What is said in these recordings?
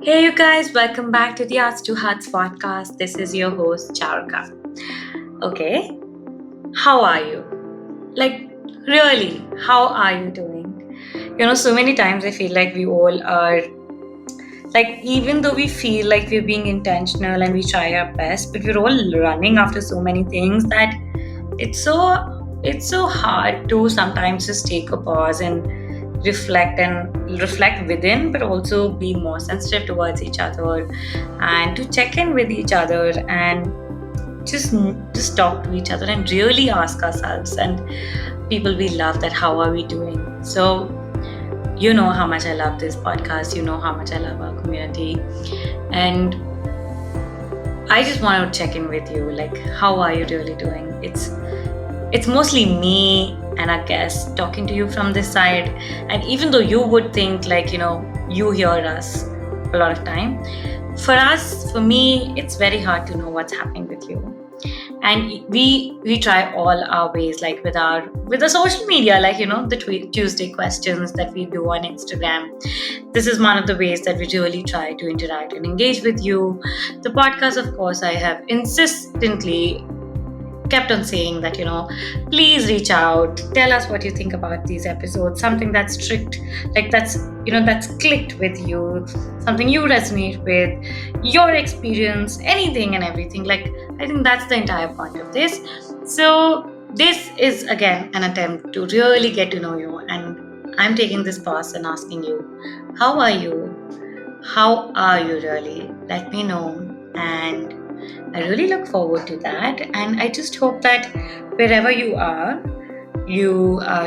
Hey, you guys, welcome back to the Arts to Hearts podcast. This is your host, Charuka. Okay, how are you? Like, really, how are you doing? So many times I feel like we all are, like, even though we feel like we're being intentional and we try our best, but we're all running after so many things that it's so hard to sometimes just take a pause and reflect within, but also be more sensitive towards each other and to check in with each other and just just talk to each other and really ask ourselves and people we love that how are we doing. So you know how much I love this podcast, you know how much I love our community, and I just want to check in with you, like how are you really doing. It's mostly me and a guest talking to you from this side. And even though you would think like, you hear us a lot of time, for me, it's very hard to know what's happening with you. And we try all our ways, like with the social media, like the Tuesday questions that we do on Instagram. This is one of the ways that we really try to interact and engage with you. The podcast, of course, I have insistently kept on saying that please reach out, tell us what you think about these episodes, something that's strict, like that's clicked with you, something you resonate with, your experience, anything and everything. Like, I think that's the entire point of this. So this is again an attempt to really get to know you, and I'm taking this pause and asking you, how are you? How are you really? Let me know. And I really look forward to that. And I just hope that wherever you are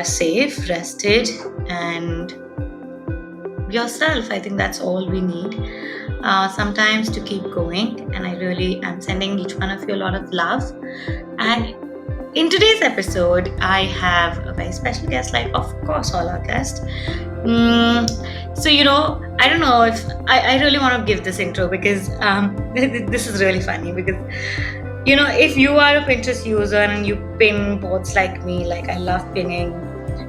safe, rested, and yourself. I think that's all we need sometimes to keep going. And I really am sending each one of you a lot of love. And in today's episode, I have a very special guest, like, of course, all our guests. So, I don't know if I really want to give this intro because this is really funny because, if you are a Pinterest user and you pin boards like me, like I love pinning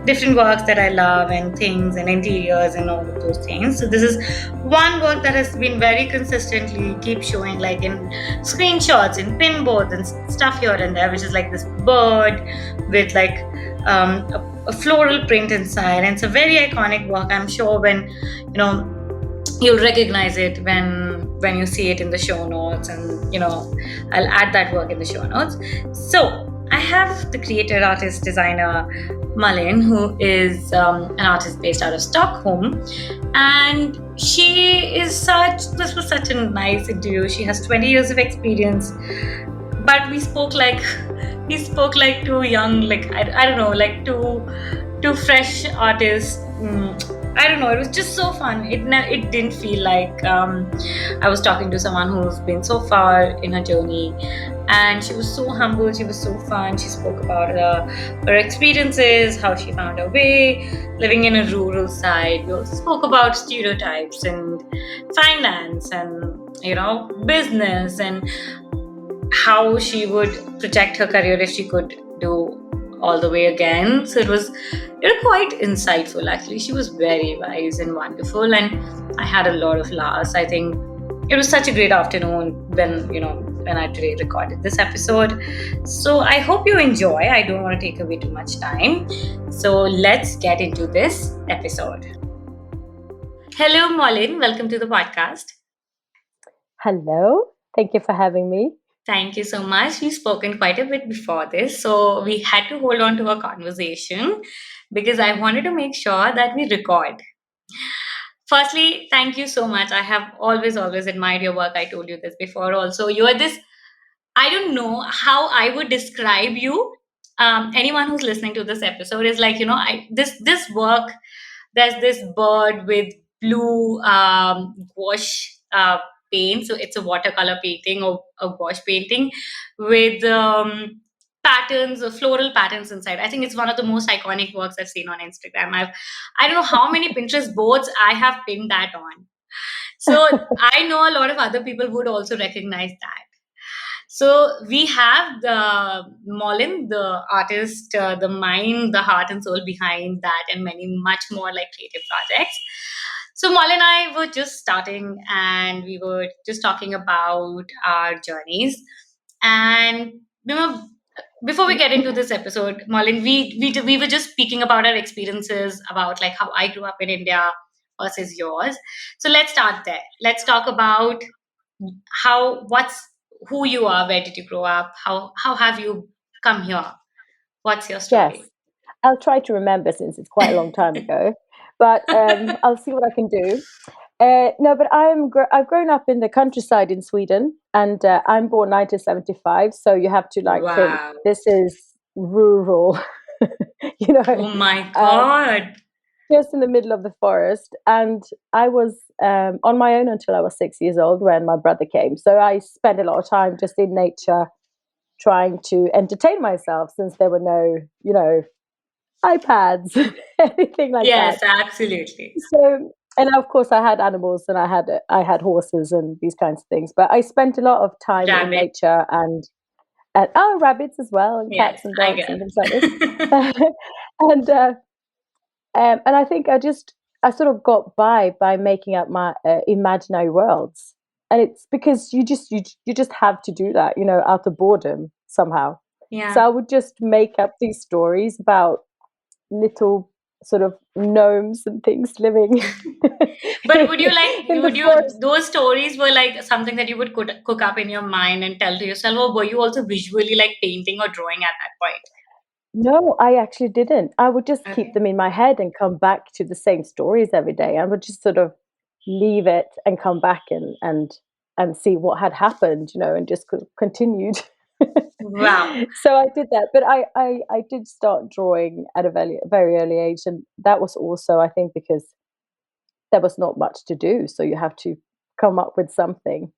different works that I love and things and interiors and all of those things. So this is one work that has been very consistently keep showing, like in screenshots, in pin boards and stuff here and there, which is like this bird with like a floral print inside, and it's a very iconic work. I'm sure when you'll recognize it when you see it in the show notes, and I'll add that work in the show notes. So I have the creator, artist, designer Malin, who is an artist based out of Stockholm, and this was such a nice interview. She has 20 years of experience, but we spoke like two young, like I don't know, like two fresh artists. I don't know, it was just so fun. It didn't feel like I was talking to someone who's been so far in her journey, and she was so humble, she was so fun. She spoke about her experiences, how she found her way living in a rural side. We also spoke about stereotypes and finance and business, and how she would project her career if she could do all the way again. So it was quite insightful, actually. She was very wise and wonderful, and I had a lot of laughs. I think it was such a great afternoon when I today recorded this episode. So I hope you enjoy. I don't want to take away too much time, so let's get into this episode. Hello, Malin, welcome to the podcast. Hello, thank you for having me. Thank you so much. We've spoken quite a bit before this, so we had to hold on to a conversation because I wanted to make sure that we record. Firstly, thank you so much. I have always admired your work. I told you this before also. You are this, I don't know how I would describe you. Anyone who's listening to this episode is like, this work, there's this bird with blue gouache paint. So it's a watercolor painting or a gouache painting with patterns, floral patterns inside. I think it's one of the most iconic works I've seen on Instagram. I don't know how many Pinterest boards I have pinned that on. So I know a lot of other people would also recognize that. So we have the Malin, the artist, the mind, the heart and soul behind that, and many much more like creative projects. So Molly and I were just starting, and we were just talking about our journeys. And you know, before we get into this episode, Molly, we were just speaking about our experiences about like how I grew up in India versus yours. So let's start there. Let's talk about how what's who you are, where did you grow up, how have you come here? What's your Yes, story? I'll try to remember since it's quite a long time ago, but I'll see what I can do. No, but I've grown up in the countryside in Sweden, and I'm born 1975. So you have to like think Wow. this is rural, you know, Oh my um, God. just in the middle of the forest. And I was on my own until I was 6 years old when my brother came. So I spent a lot of time just in nature, trying to entertain myself since there were no, iPads, anything like that. Yes, absolutely. So, and of course, I had animals and I had horses and these kinds of things. But I spent a lot of time in Rabbit. nature and rabbits as well, and Yes, cats and I dogs and get things like this. it. And I think I sort of got by making up my imaginary worlds, and it's because you just have to do that, out of boredom somehow. So Yeah. I would just make up these stories about little sort of gnomes and things living But would you like, in the would you, forest. those stories were like something that you would cook up in your mind and tell to yourself, or were you also visually like painting or drawing at that point? No, I actually didn't. I would just keep Okay. them in my head and come back to the same stories every day. I would just sort of leave it and come back and see what had happened, and just continued. Wow. So I did that, but I did start drawing at a very early age, and that was also, I think, because there was not much to do, so you have to come up with something.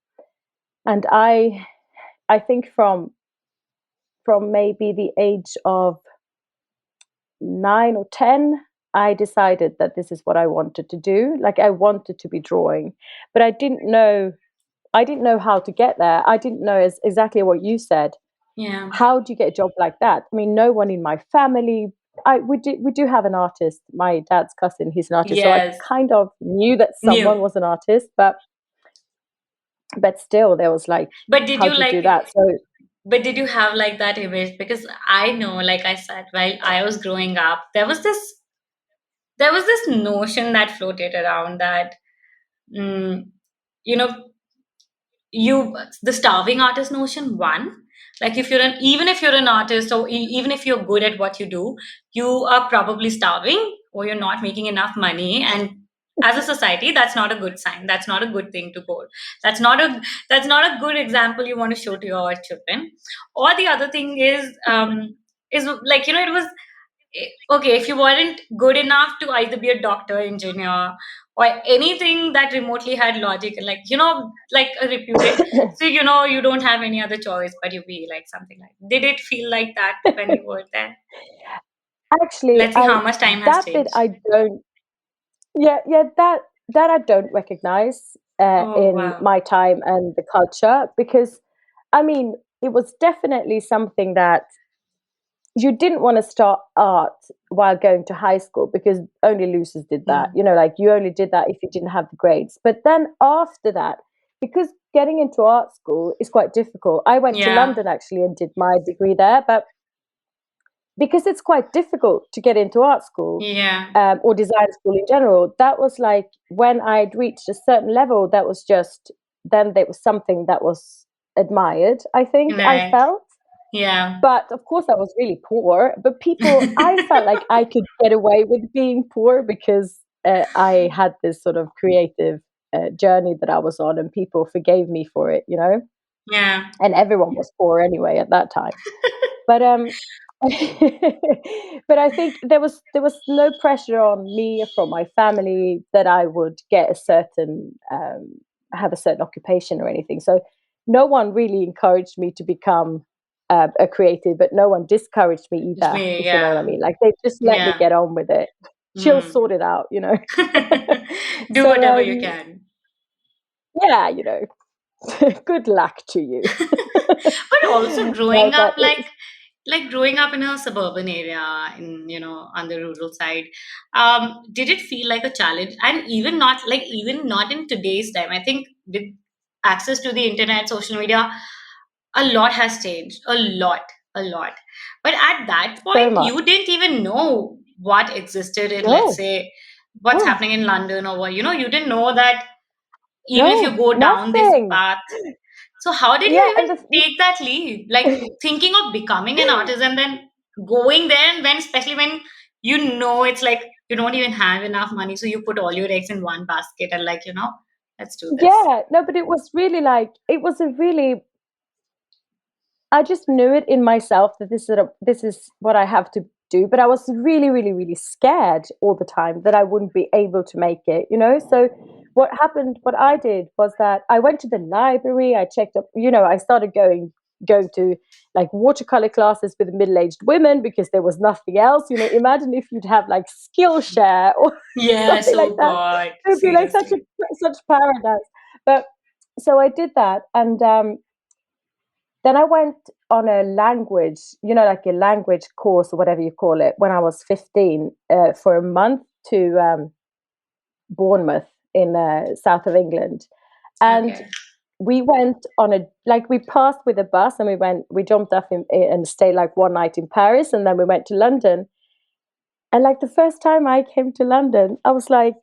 And I think from maybe the age of 9 or 10, I decided that this is what I wanted to do. Like, I wanted to be drawing, but I didn't know how to get there. I didn't know exactly what you said. Yeah. How do you get a job like that? I mean, no one in my family. We do have an artist. My dad's cousin, he's an artist, so I Yes. kind of knew that someone New. was an artist, but still, there was like, But did how you do you like, do that? So but did you have like that image? Because I know, like I said, while I was growing up, there was this notion that floated around that, mm, you know, you the starving artist notion, one, like if you're an even if you're an artist, or even if you're good at what you do, you are probably starving or you're not making enough money. And as a society, that's not a good sign, that's not a good thing to go, that's not a that's not a good example you want to show to your children. Or the other thing is like, it was okay, if you weren't good enough to either be a doctor, engineer, or anything that remotely had logic, like, like a reputed, so you don't have any other choice but you be like something like, did it feel like that when you were there? actually, Let's see I how much time has that bit changed. I don't. Yeah, yeah, that I don't recognize Oh, in wow. my time and the culture, because I mean, it was definitely something that you didn't want to start art while going to high school, because only losers did that. Mm. Like, you only did that if you didn't have the grades. But then after that, because getting into art school is quite difficult. I went to Yeah. London actually and did my degree there, but because it's quite difficult to get into art school, Yeah. or design school in general. That was like when I'd reached a certain level, that was just then there was something that was admired, I think I Right. felt. Yeah. But of course, I was really poor. But I felt like I could get away with being poor because I had this sort of creative journey that I was on, and people forgave me for it. Yeah. And everyone was poor anyway at that time. But but I think there was no pressure on me from my family that I would get a certain have a certain occupation or anything. So no one really encouraged me to become a creative, but no one discouraged me It's either, me. if you know what I Yeah. mean. Like, they just let me Yeah. get on with it. She'll Mm. sort it out. Do So whatever you can. yeah. Good luck to you. But also No, growing up, but like, it's like growing up in a suburban area in, on the rural side, did it feel like a challenge? And even not in today's time, I think with access to the internet, social media, a lot has changed, a lot. But at that So point, much. you didn't even know what existed in, let's No, say, what's no, happening in London, or what, you didn't know that even if you no, go down this nothing. path. So how did Yeah, you and even take that leap? Like thinking of becoming an artist and then going there, and when, especially when it's like you don't even have enough money, so you put all your eggs in one basket and, like, let's do this. yeah, no, but it was really like it was a really I just knew it in myself that this is what I have to do, but I was really, really, really scared all the time that I wouldn't be able to make it, you know? So what happened, what I did was that I went to the library, I checked up, I started going to like watercolor classes with middle-aged women because there was nothing else. Imagine if you'd have like Skillshare or Yes, something like oh that. God, It would be like seriously. such paradise. But so I did that, and then I went on a language, like a language course or whatever you call it, when I was 15 for a month to Bournemouth in south of England. And Okay. we went on we passed with a bus and we jumped off and stayed like one night in Paris. And then we went to London. And like the first time I came to London, I was like,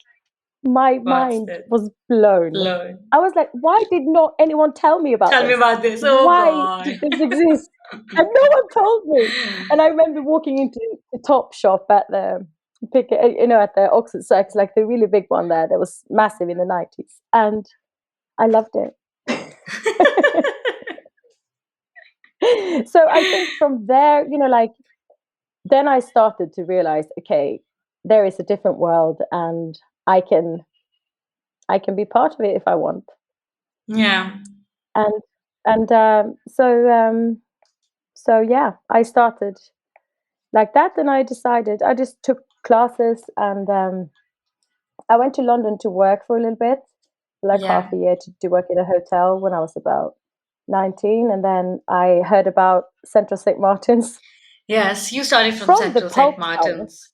my What's mind this? was blown. Learn. I was like, why did not anyone tell me about Tell me this? about this. Oh Why God. did this exist? And no one told me. And I remember walking into the Top Shop at at the Oxford Circus, like the really big one there that was massive in the 90s. And I loved it. So I think from there, then I started to realize, okay, there is a different world and I can I can be part of it if I want. Yeah. And so yeah, I started like that. And I decided I just took classes, and I went to London to work for a little bit, like half Yeah. a year to work in a hotel when I was about 19. And then I heard about Central St. Martin's Yes, you started from from the Central St. Pulp song. Martin's.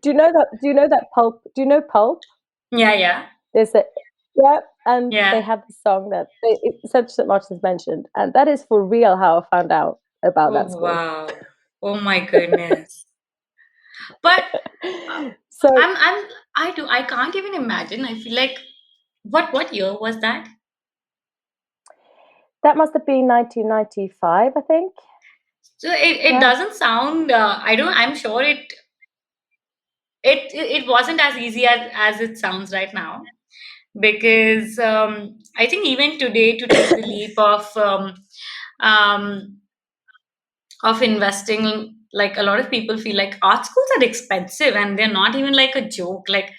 Do you know that Pulp? Do you know Pulp? Yeah, yeah, There's a Yeah, and they yeah. have the song that Central St. Martin's mentioned, and that is for real how I found out about that Oh school. wow. Oh my goodness. But So I'm I can't even imagine. I feel like what year was that? that must have been 1995, I think. So it Yeah. doesn't sound I'm sure it wasn't as easy as it sounds right now, because I think even today, to take the leap um of investing, like a lot of people feel like art schools are expensive, and they're not even like a joke, like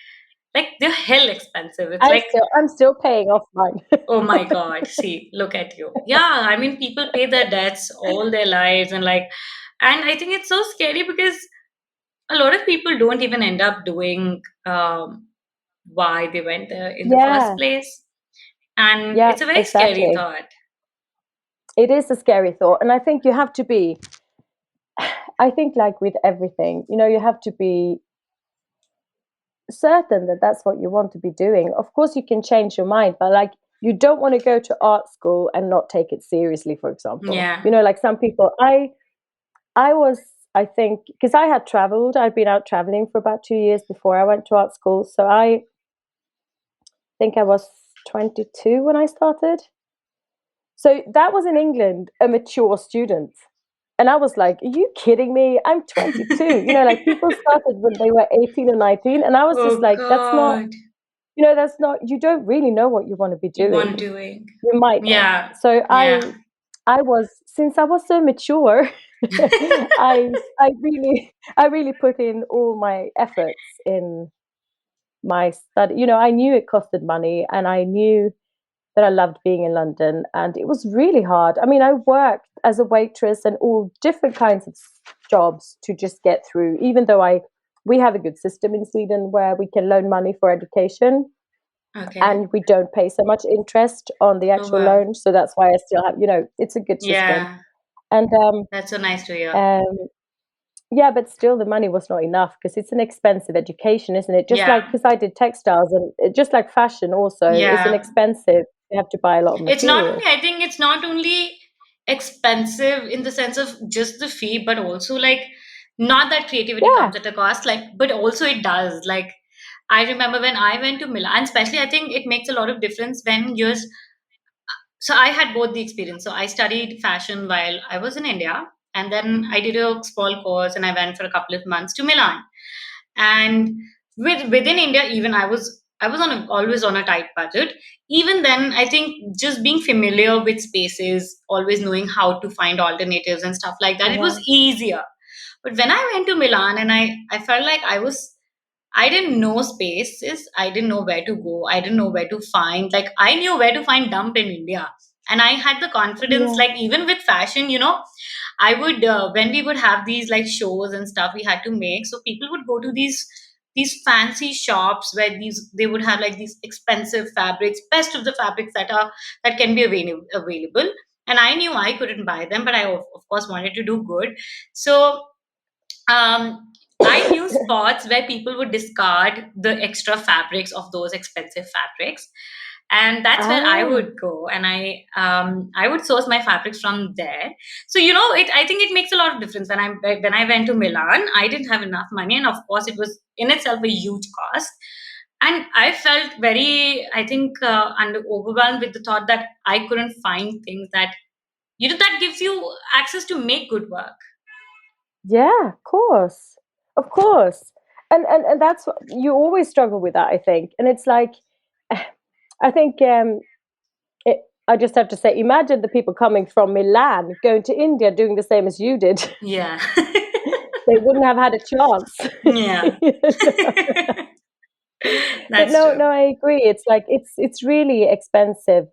they're hell expensive. It's like, I'm still paying off mine. oh my God, see, look at you. Yeah, I mean, people pay their debts all their lives, and I think it's so scary because a lot of people don't even end up doing why they went there in the first Yeah, place. And yeah, it's a very scary exactly. thought. It is a scary thought, and I think you have to be. I think like with everything, you have to be certain that that's what you want to be doing. Of course, you can change your mind, but like you don't want to go to art school and not take it seriously. For example, Yeah. like some people. I was. I think because I had traveled, I'd been out traveling for about 2 years before I went to art school. So I think I was 22 when I started. So that was in England, a mature student. And I was like, are you kidding me? I'm 22. Like people started when they were 18 or 19. And I was just Oh like, God. you don't really know what you want to be You doing. want doing. You might not. Yeah. So Yeah. since I was so mature, I really put in all my efforts in my study. I knew it costed money, and I knew that I loved being in London, and it was really hard. I mean, I worked as a waitress and all different kinds of jobs to just get through, even though we have a good system in Sweden where we can loan money for education Okay. and we don't pay so much interest on the Oh actual wow. loan. So that's why I still have, it's a good system. Yeah. And That's so nice to hear. um, yeah, but still the money was not enough because it's an expensive education, isn't it? Just like Yeah. because I did textiles and just like fashion also, it's an Yeah. expensive. You have to buy a lot of It's not materials. only, I think it's not only expensive in the sense of just the fee, but also like not that creativity Yeah. comes at a cost, like, but also it does. Like, I remember when I went to Milan, especially I think it makes a lot of difference when you're, so I had both the experience. So I studied fashion while I was in India, and then I did a small course and I went for a couple of months to Milan. And within India, even I was on always on a tight budget. Even then, I think just being familiar with spaces, always knowing how to find alternatives and stuff like that, it was Yeah. easier. But when I went to Milan, and I felt like I didn't know spaces. I didn't know where to go. I didn't know where to find. Like, I knew where to find dump in India. And I had the confidence, Yeah. like, even with fashion, I would, when we would have these like shows and stuff we had to make. So people would go to these fancy shops where they would have like these expensive fabrics, best of the fabrics that can be available. And I knew I couldn't buy them, but I of course wanted to do good. So I knew spots where people would discard the extra fabrics of those expensive fabrics, and that's where I Ah, would go, and I would source my fabrics from there. So it I think it makes a lot of difference. When I went to Milan, I didn't have enough money, and of course, it was in itself a huge cost. And I felt very, I think, overwhelmed with the thought that I couldn't find things that gives you access to make good work. yeah, of course. Of course. And that's what you always struggle with that, I think. And it's like I think I just have to say, imagine the people coming from Milan going to India doing the same as you did. Yeah. They wouldn't have had a chance. Yeah. You know? But That's no, true. no, I agree. It's like it's really expensive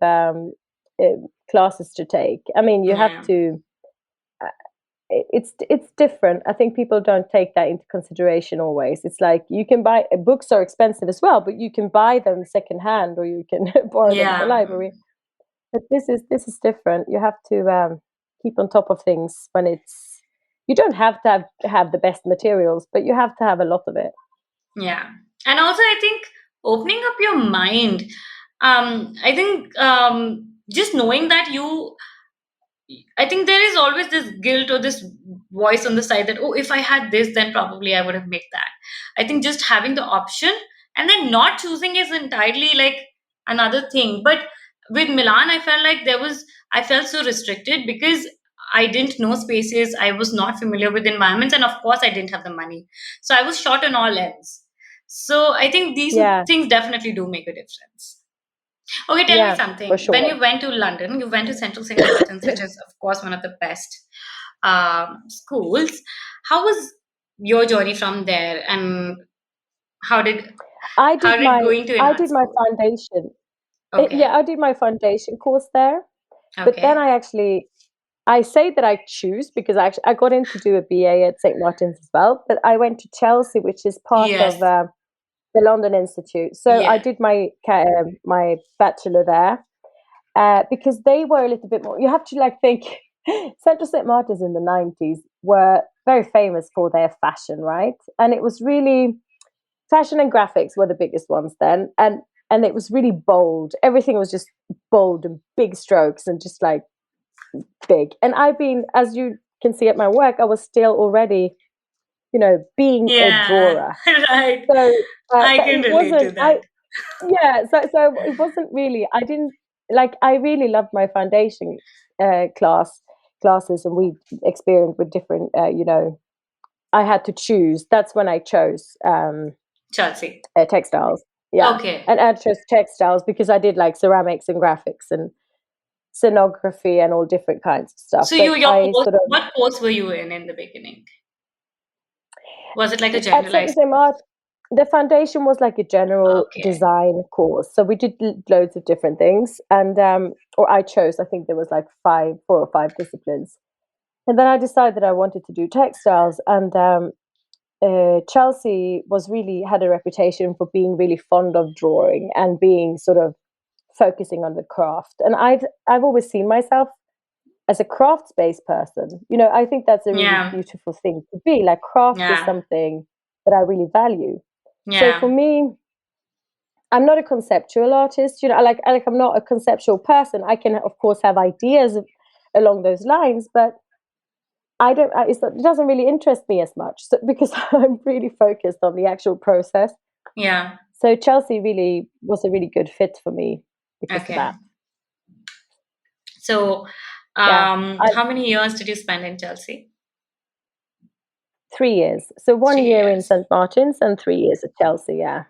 classes to take. I mean, you have Yeah. to. It's different. I think people don't take that into consideration always. It's like you can buy books are expensive as well, but you can buy them secondhand or you can borrow them for Yeah. library. But this is different. You have to keep on top of things when it's. You don't have to have the best materials, but you have to have a lot of it. Yeah. And also, I think opening up your mind, I think just knowing that I think there is always this guilt or this voice on the side that, oh, if I had this, then probably I would have made that. I think just having the option and then not choosing is entirely like another thing. But with Milan, I felt so restricted because I didn't know spaces, I was not familiar with environments, and of course, I didn't have the money. So I was short on all ends. So I think these Yeah, things definitely do make a difference. Okay, tell me yeah, for something. When sure. you went to London, you went to Central St. Martin's, which is, of course, one of the best schools. How was your journey from there, and how did I did how did my going to an I art did my school? foundation. Okay, Yeah, I did my foundation course there, but then okay, I say that I choose because I got in to do a BA at St Martin's as well, but I went to Chelsea, which is part of yes, the London Institute. So I yeah, did my bachelor there because they were a little bit more. You have to like think. Central St Martin's in the 90s were very famous for their fashion, right? And it was really fashion and graphics were the biggest ones then, and it was really bold. Everything was just bold and big strokes and just like big. And I've been, as you can see at my work, I was still already, being a yeah, drawer. right. So I that can it relate to wasn't. that. Yeah. So it wasn't really. I didn't like. I really loved my foundation classes, and we experienced with different. I had to choose. That's when I chose Chelsea. textiles. Yeah, Okay, and I chose textiles because I did like ceramics and graphics and scenography and all different kinds of stuff. so But I sort of what course were you in the beginning? Was it like a at St. generalized Art, the foundation was like a general course? design course. So we did loads of different things, and or I chose. I think there was like 4 or 5 disciplines, and then I decided I wanted to do textiles. And Chelsea was really had a reputation for being really fond of drawing and being sort of focusing on the craft. And I've always seen myself as a crafts-based person, I think that's a really Yeah. beautiful thing to be. Like craft is Yeah. something that I really value. So for Yeah. me, I'm not a conceptual artist. I'm not a conceptual person. I can, of course, have ideas along those lines, but I don't. It doesn't really interest me as much, so, because I'm really focused on the actual process. Yeah. So Chelsea really was a really good fit for me because of Okay. that. So, Yeah, I how many years did you spend in Chelsea? 3 years. So one Three year in years. St. Martin's and 3 years at Chelsea. Yeah,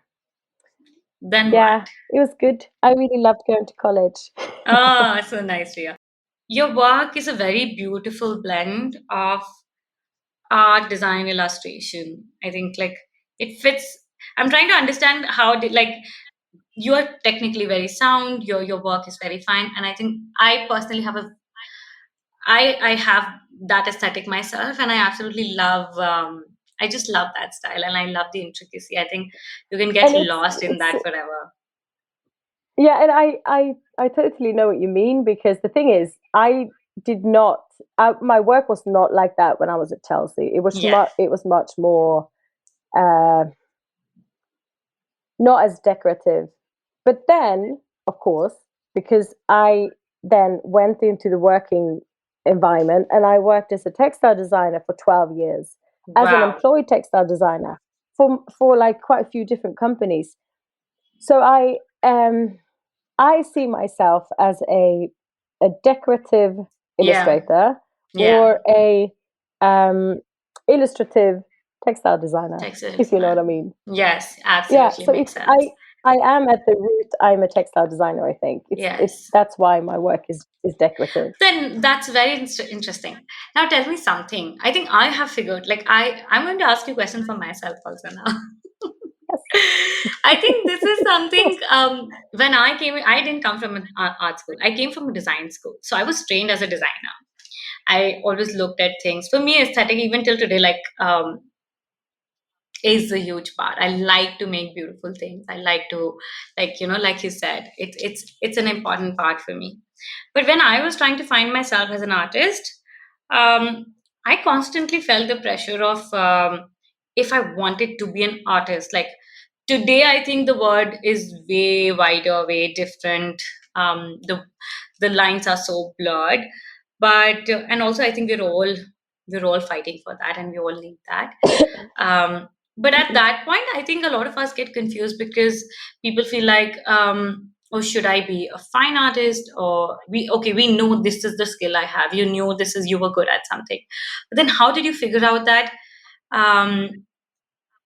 Then yeah, what? it was good. I really loved going to college. Ah, so nice, Ria. Your work is a very beautiful blend of art, design, illustration. I think like it fits. I'm trying to understand how did like you are technically very sound. Your work is very fine, and I think I personally have a I have that aesthetic myself, and I absolutely love. I just love that style, and I love the intricacy. I think you can get And it's lost in it's that forever. yeah, and I totally know what you mean, because the thing is, I did not. My work was not like that when I was at Chelsea. Yeah. It was much more, uh, not as decorative. But then, of course, because I then went into the working environment, and I worked as a textile designer for 12 years, as an Wow. employed textile designer for like quite a few different companies. So I see myself as a decorative Yeah. illustrator, Yeah. or a um, illustrative textile designer, if Texas you know what I man. mean. Yes, Yeah, absolutely so makes sense. I am at the root. I'm a textile designer. I think it's Yes. that's why my work is decorative. Then that's very interesting. Now tell me something. I think I have figured. Like I'm going to ask you a question for myself also now. Yes, I think this is yes, something. When I came, I didn't come from an art school. I came from a design school, so I was trained as a designer. I always looked at things. For me, aesthetic, even till today, like is a huge part. I like to make beautiful things. I like to, like like you said, it's an important part for me. But when I was trying to find myself as an artist, I constantly felt the pressure of if I wanted to be an artist. Like today, I think the word is way wider, way different. The lines are so blurred, but and also I think we're all fighting for that, and we all need that. Um, but at that point, I think a lot of us get confused because people feel like, oh, should I be a fine artist? Or we know this is the skill I have. You knew this is you were good at something. But then how did you figure out that um,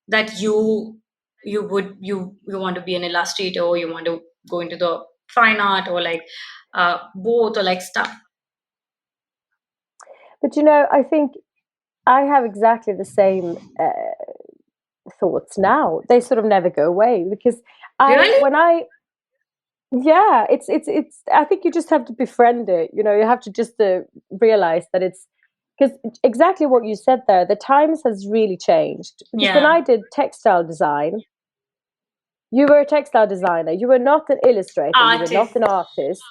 that you want to be an illustrator, or you want to go into the fine art, or like both, or like stuff? but I think I have exactly the same thoughts now. They sort of never go away, because I Really? when I yeah, it's I think you just have to befriend it. You have to just realize that it's because exactly what you said there. The times has really changed, because when Yeah. I did textile design, you were a textile designer. You were not an illustrator. You were not Artist. an artist,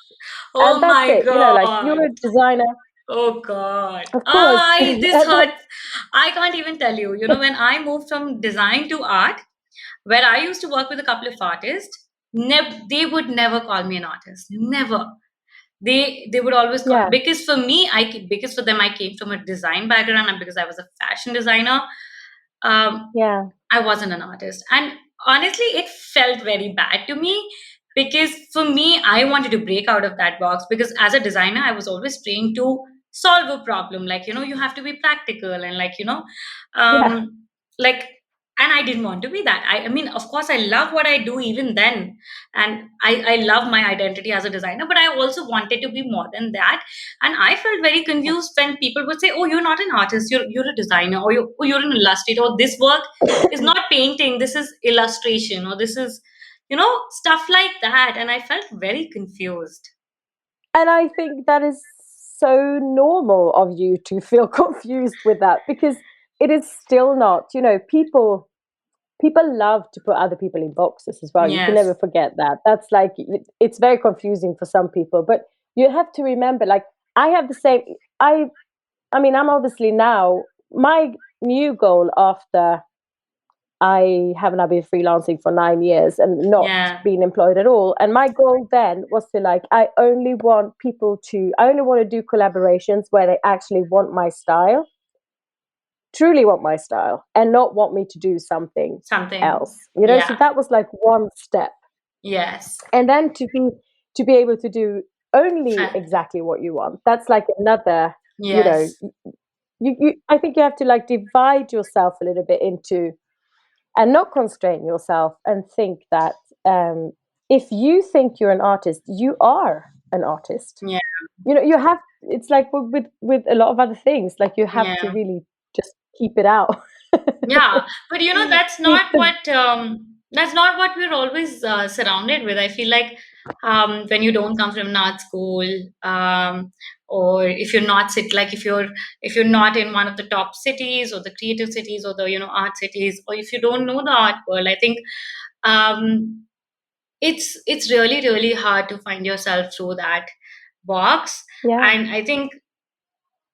and Oh that's my it. Like you're god. a designer, Oh God. of course, I this and hurts. I can't even tell you. When I moved from design to art, where I used to work with a couple of artists, they would never call me an artist. Never. They would always call, yeah, because for me, because for them I came from a design background, and because I was a fashion designer. Um, yeah, I wasn't an artist. And honestly, it felt very bad to me, because for me, I wanted to break out of that box, because as a designer, I was always trained to solve a problem. Like, you have to be practical, and like, yeah. like, and I didn't want to be that. I mean, of course, I love what I do even then. And I love my identity as a designer, but I also wanted to be more than that. And I felt very confused when people would say, "Oh, you're not an artist. You're a designer, or you're an illustrator. Or this work is not painting. This is illustration, or this is, stuff like that." And I felt very confused. And I think that is so normal of you to feel confused with that, because it is still not. People love to put other people in boxes as well. You can never Yes. forget that. That's like it's very confusing for some people, but you have to remember, like, I have the same. I mean, I'm obviously now my new goal after I have now been freelancing for 9 years and not Yeah, been employed at all. And my goal then was to like, I only want to do collaborations where they actually want my style, truly want my style, and not want me to do something something. else. You know, so Yeah. that was like one step. Yes. And then to be able to do only Fa- exactly what you want, that's like another, you know, Yes. you I think you have to like divide yourself a little bit into and not constrain yourself and think that if you think you're an artist, you are an artist. Yeah. You know, you have. It's like with a lot of other things. Like you have to Yeah. really just keep it out. Yeah, but Keep the that's not what we're always surrounded with. I feel like when you don't come from an art school, or if you're not sit like if you're not in one of the top cities or the creative cities or the art cities, or if you don't know the art world, I think um, it's really hard to find yourself through that box. yeah, And I think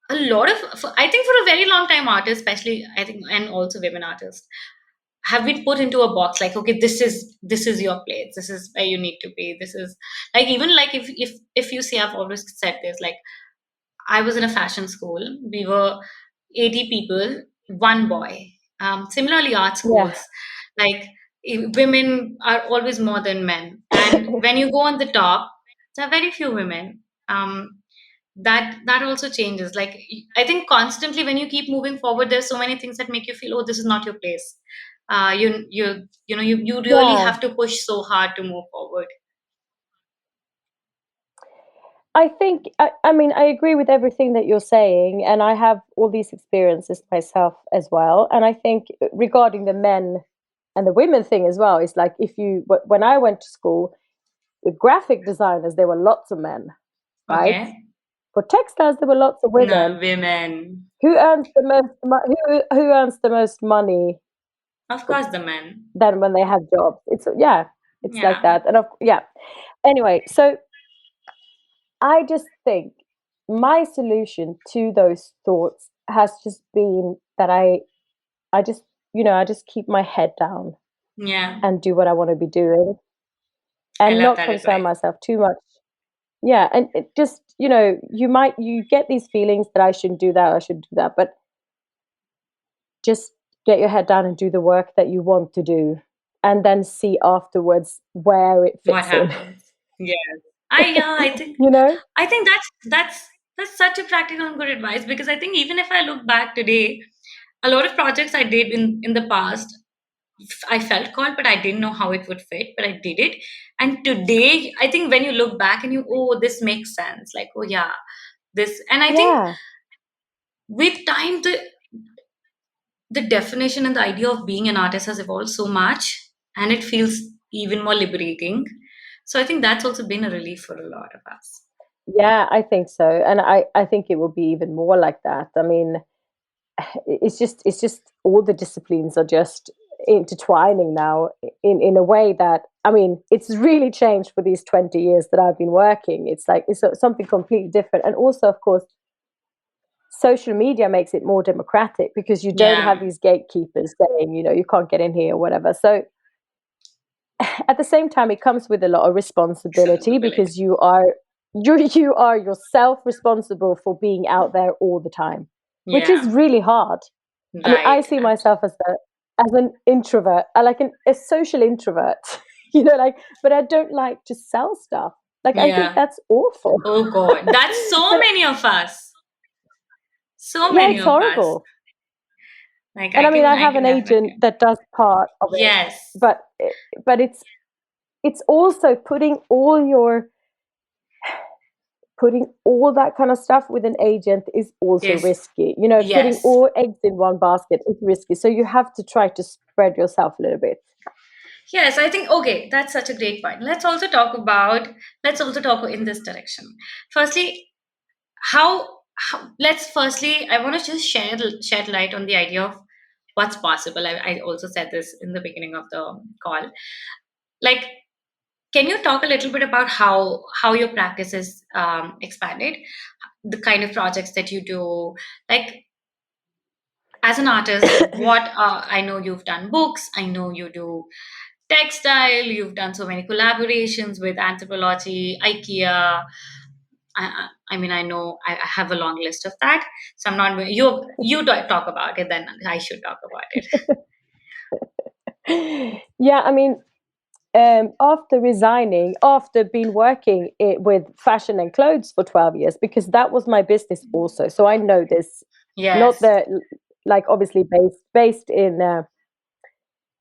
a lot of I think for a very long time artists, especially I think, and also women artists, have been put into a box like, okay, this is your place, this is where you need to be, this is like, even like if you see, I've always said this, like I was in a fashion school, we were 80 people, one boy. Similarly, art yeah, schools, like women are always more than men, and when you go on the top, there are very few women. That also changes. Like I think constantly when you keep moving forward, there's so many things that make you feel, oh, this is not your place. You really yeah. have to push so hard to move forward. I mean, I agree with everything that you're saying, and I have all these experiences myself as well. And I think regarding the men and the women thing as well, it's like when I went to school, the graphic designers, there were lots of men, right? Okay. For textiles, there were lots of No, women. women. Who earns the most money Of course, the men. than when they have jobs? It's yeah, it's like Yeah. that. Yeah. Anyway, so I just think my solution to those thoughts has just been that I just I just keep my head down Yeah. and do what I want to be doing I and love not that concern advice. myself too much. Yeah, and it just you get these feelings that I shouldn't do that, I should do that, but just get your head down and do the work that you want to do and then see afterwards where it What fits in. happens? Yeah. I think you know? that's such a practical and good advice, because I think even if I look back today, a lot of projects I did in the past, I felt called, but I didn't know how it would fit, but I did it. And today, I think when you look back and oh, this makes sense. Like, oh yeah, this. And I think Yeah. with time, the definition and the idea of being an artist has evolved so much, and it feels even more liberating. So I think that's also been a relief for a lot of us. Yeah, I think so. And I think it will be even more like that. I mean, it's just all the disciplines are just intertwining now in a way that I mean it's really changed for these 20 years that I've been working. It's like it's something completely different, and also of course social media makes it more democratic because you don't have Yeah, these gatekeepers saying you can't get in here or whatever. So at the same time it comes with a lot of responsibility sensibility. because you are yourself responsible for being out there all the time, which is Yeah, really hard. I mean, I right. see myself as an introvert. I like a social introvert, like, but I don't like to sell stuff. Like, I think Yeah. that's awful. Oh God, that's so but many of us. So yeah, many it's of us. horrible. Like And I mean, I I have can an agent definitely. that does part of it, Yes. but but it's also putting all that kind of stuff with an agent is also Yes. risky. Putting Yes. all eggs in one basket is risky. So you have to try to spread yourself a little bit. Yes, I think okay, that's such a great point. Let's also talk in this direction. Firstly, how let's firstly I want to just shed light on the idea of what's possible. I also said this in the beginning of the call. Like Can you talk a little bit about how your practice is expanded, the kind of projects that you do, like as an artist? What I know you've done books, I know you do textile, you've done so many collaborations with anthropology, IKEA. I mean, I know I have a long list of that, so I'm not going. Talk about it, then I should talk about it. Yeah, I mean, after resigning, after being working with fashion and clothes for 12 years, because that was my business also. So I know this, not Yes. the, like obviously based in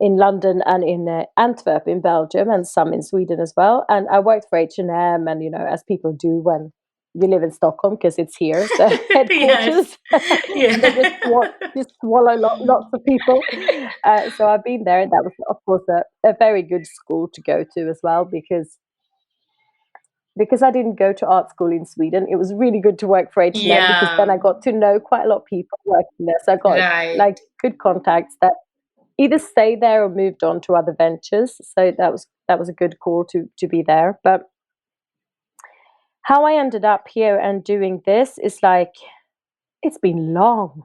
London and in Antwerp in Belgium and some in Sweden as well. And I worked for H&M and, as people do when you live in Stockholm because it's here, the Yes. headquarters. They Yeah. just swallow lots of people. So I've been there, and that was, of course, a very good school to go to as well because I didn't go to art school in Sweden. It was really good to work for H&M because then Yeah. I got to know quite a lot of people working there. So I got Right. like good contacts that either stayed there or moved on to other ventures. So that was a good call to be there. But how I ended up here and doing this is like it's been long.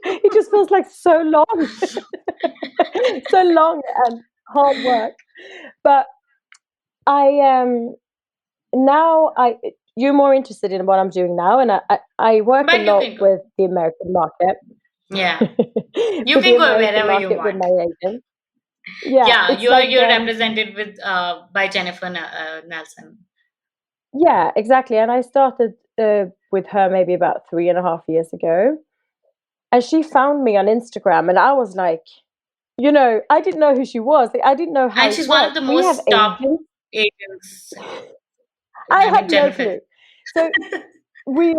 It just feels like so long, so long and hard work. But I now I you're more interested in what I'm doing now, and I work a But you lot can go. with the American market, Yeah. You with the can go American wherever you market with want. my agent. Yeah, Yeah, it's you're like you're represented with by Jennifer Nelson. yeah, exactly. And I started with her maybe about 3.5 years ago, and she found me on Instagram, and I was like, I didn't know who she was. I didn't know how And it she's one of worked. the We have most top agents. agents. I I had mean, no Jennifer. clue. So we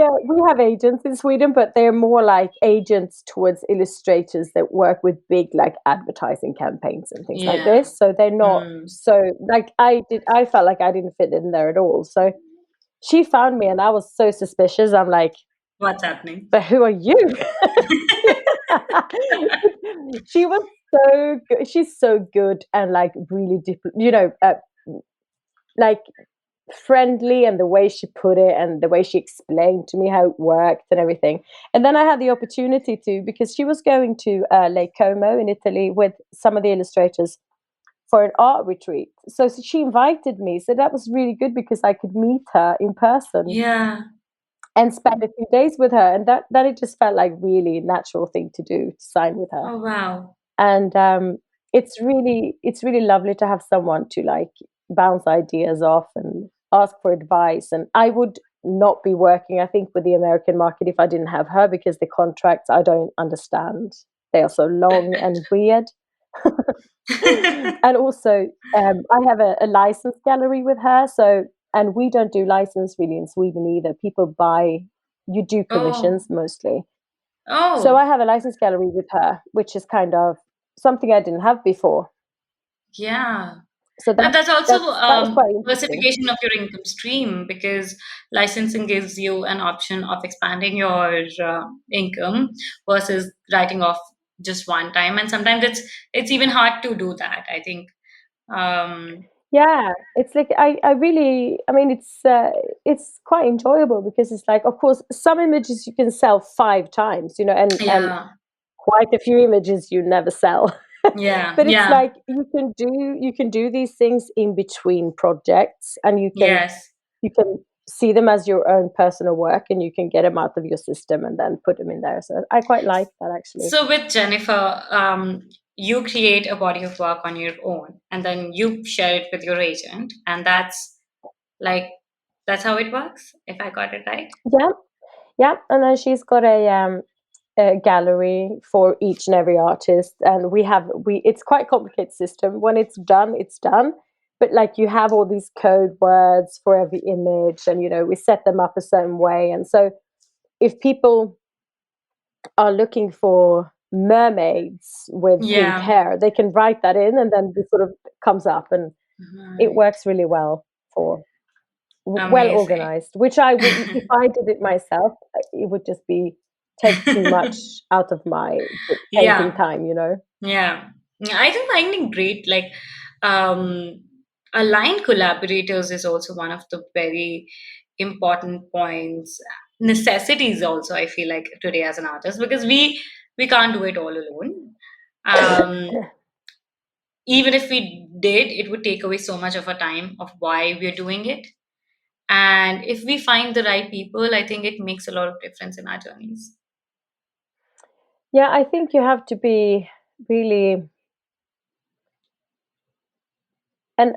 have agents in Sweden, but they're more like agents towards illustrators that work with big like advertising campaigns and things like Yeah. this. So they're not Mm. so like I felt like I didn't fit in there at all. So she found me and I was so suspicious. I'm like, What's happening? but who are you? She was so good. She's so good and like really deep, like friendly, and the way she put it and the way she explained to me how it worked and everything. And then I had the opportunity to, because she was going to Lake Como in Italy with some of the illustrators for an art retreat. So she invited me. So that was really good because I could meet her in person Yeah. and spend a few days with her. And that it just felt like really natural thing to do, to sign with her. Oh wow. And it's really lovely to have someone to like bounce ideas off and ask for advice. And I would not be working, I think, with the American market if I didn't have her, because the contracts I don't understand, they are so long and weird. And also I have a license gallery with her, so, and we don't do license really in Sweden either. People buy, you do Oh. commissions mostly. So I Oh. have a license gallery with her, which is kind of something I didn't have before. Yeah. So That's also that was quite interesting. diversification of your income stream, because licensing gives you an option of expanding your income versus writing off just one time. And sometimes it's even hard to do that, I think. Um, Yeah, it's like I really, I mean, it's quite enjoyable because it's like, of course, some images you can sell 5 times, and yeah, quite a few images you never sell. yeah, But it's yeah, like you can do these things in between projects, and yes. you can see them as your own personal work, and you can get them out of your system and then put them in there. So I quite like that actually. So with Jennifer, you create a body of work on your own, and then you share it with your agent, and like that's how it works, if I got it right. Yeah, yeah, and then she's got a gallery for each and every artist, and we it's quite a complicated system. When it's done, it's done. But like you have all these code words for every image, and we set them up a certain way. And so if people are looking for mermaids with pink Yeah. hair, they can write that in, and then it sort of comes up, and it Right. works really well for well Amazing. organized. Which I would, if I did it myself, it would just be take too much out of my painting Yeah. time. Yeah. Yeah, I think finding great, like, um, aligned collaborators is also one of the very important points, necessities also, I feel like, today as an artist, because we can't do it all alone. um, Even if we did, it would take away so much of our time of why we're doing it. And if we find the right people, I think it makes a lot of difference in our journeys. Yeah, I think you have to be really, and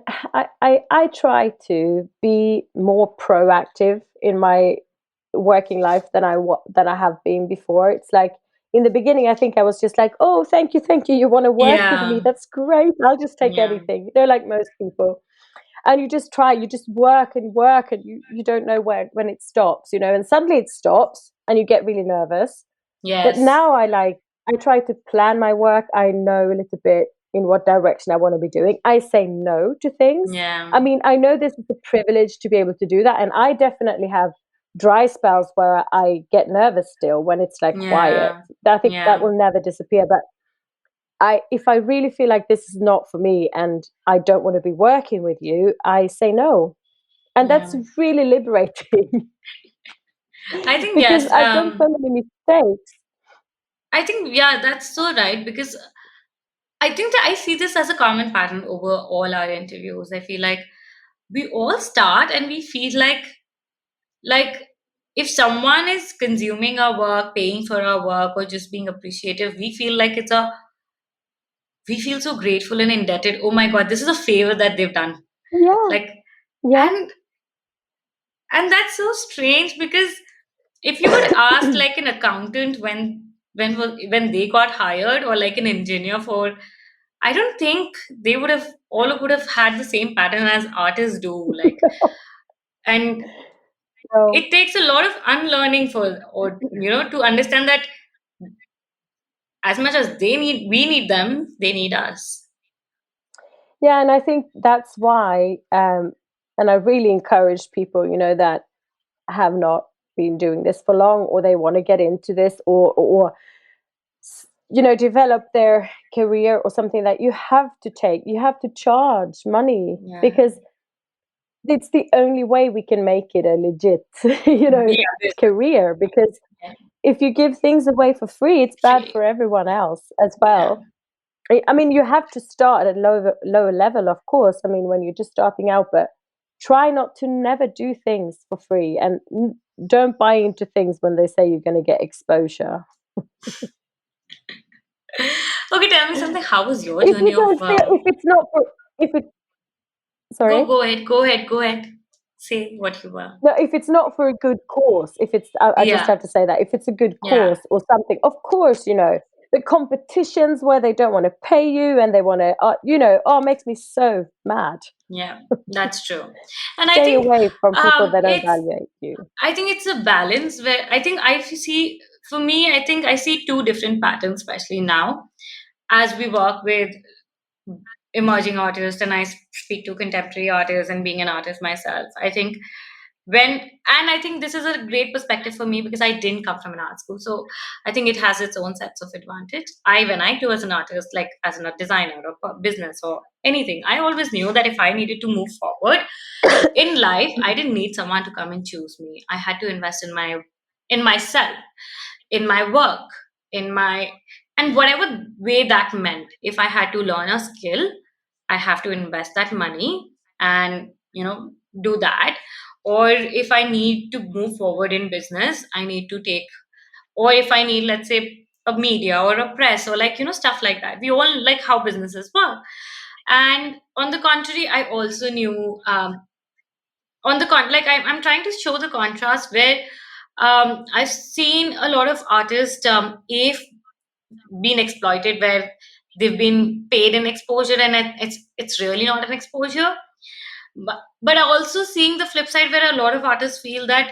I try to be more proactive in my working life than I have been before. It's like in the beginning, I think I was just like, "Oh, thank you. You want to work with me? Yeah, That's great. I'll just take yeah, anything." Like most people. And you just try, you just work, and you don't know when it stops, and suddenly it stops, and you get really nervous. But yes, now I try to plan my work. I know a little bit in what direction I want to be doing. I say no to things. yeah, I mean, I know this is a privilege to be able to do that, and I definitely have dry spells where I get nervous still when it's like quiet. yeah, I think that yeah, will never disappear. But if I really feel like this is not for me and I don't want to be working with you, I say no. And yeah. that's really liberating I think because yes. I've done so many mistakes. I think yeah, that's so right, because I think that I see this as a common pattern over all our interviews. I feel like we all start and we feel like if someone is consuming our work, paying for our work, or just being appreciative, we feel so grateful and indebted. Oh my God, this is a favor that they've done. Yeah, Like, yeah. and that's so strange, because if you would ask like an accountant when they got hired, or like an engineer for, I don't think they would have all would have had the same pattern as artists do. Like, and So it takes a lot of unlearning for, or to understand that as much as we need them, they need us. yeah, and I think that's why, and I really encourage people, that have not been doing this for long, or they want to get into this, or develop their career or something, that you have to charge money, Yeah. because it's the only way we can make it a legit, Yeah. career. Because Yeah. if you give things away for free, it's bad Free. for everyone else as Yeah. well. I mean, you have to start at a lower level, of course. I mean, when you're just starting out, but try not to never do things for free, and don't buy into things when they say you're going to get exposure. Okay, tell me something. How was your If you journey of don't feel, if it's not for, if it, sorry. go ahead. Say what you were. No, if it's not for a good cause, if it's, I just Yeah. have to say that if it's a good Yeah. cause or something, of course, the competitions where they don't want to pay you and they want to, oh, it makes me so mad. Yeah. That's true. And I Stay think away from people that don't it's value you. a balance where I think I see, for me, I think I see two different patterns, especially now as we work with emerging artists and I speak to contemporary artists and being an artist myself. I think and I think this is a great perspective for me because I didn't come from an art school. So I think it has its own sets of advantage. When I do as an artist, like as a designer or business or anything, I always knew that if I needed to move forward in life, I didn't need someone to come and choose me. I had to invest in myself, in my work, in my and whatever way that meant. If I had to learn a skill, I have to invest that money and do that. Or if I need to move forward in business, I need to take, or if I need, let's say, a media or a press or like stuff like that. We all like how businesses work. And on the contrary, I also knew, on the like I'm trying to show the contrast where I've seen a lot of artists, if been exploited, where they've been paid an exposure and it's really not an exposure. But I also seeing the flip side where a lot of artists feel that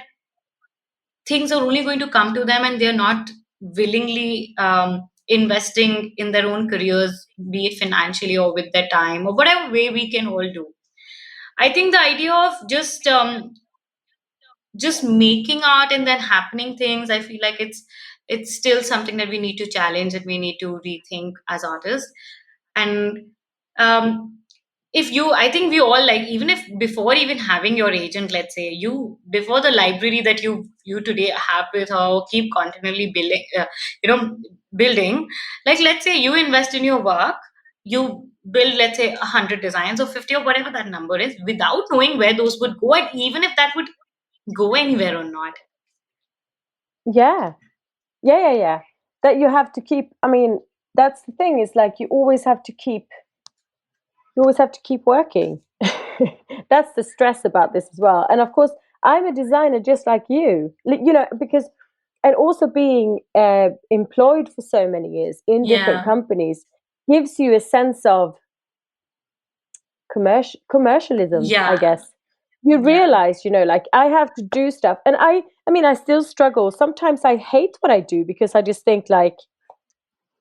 things are only going to come to them and they're not willingly investing in their own careers, be it financially or with their time or whatever way we can all do. I think the idea of just making art and then happening things, I feel like it's still something that we need to challenge and we need to rethink as artists. And um, if you, I think we all, like, even if before even having your agent, let's say you, before the library that you today have with her, or keep continually building, you know building, like, let's say you invest in your work, you build, let's say, 100 designs or 50 or whatever that number is, without knowing where those would go, and even if that would go anywhere or not. Yeah. Yeah, yeah, yeah. That you have to keep, I mean, that's the thing, is like you always have to keep working. That's the stress about this as well. And of course, I'm a designer just like you. Because and also being employed for so many years in different Yeah, companies gives you a sense of commercialism, I yeah, guess. You yeah, realize, like I have to do stuff, and I mean, I still struggle. Sometimes I hate what I do because I just think like,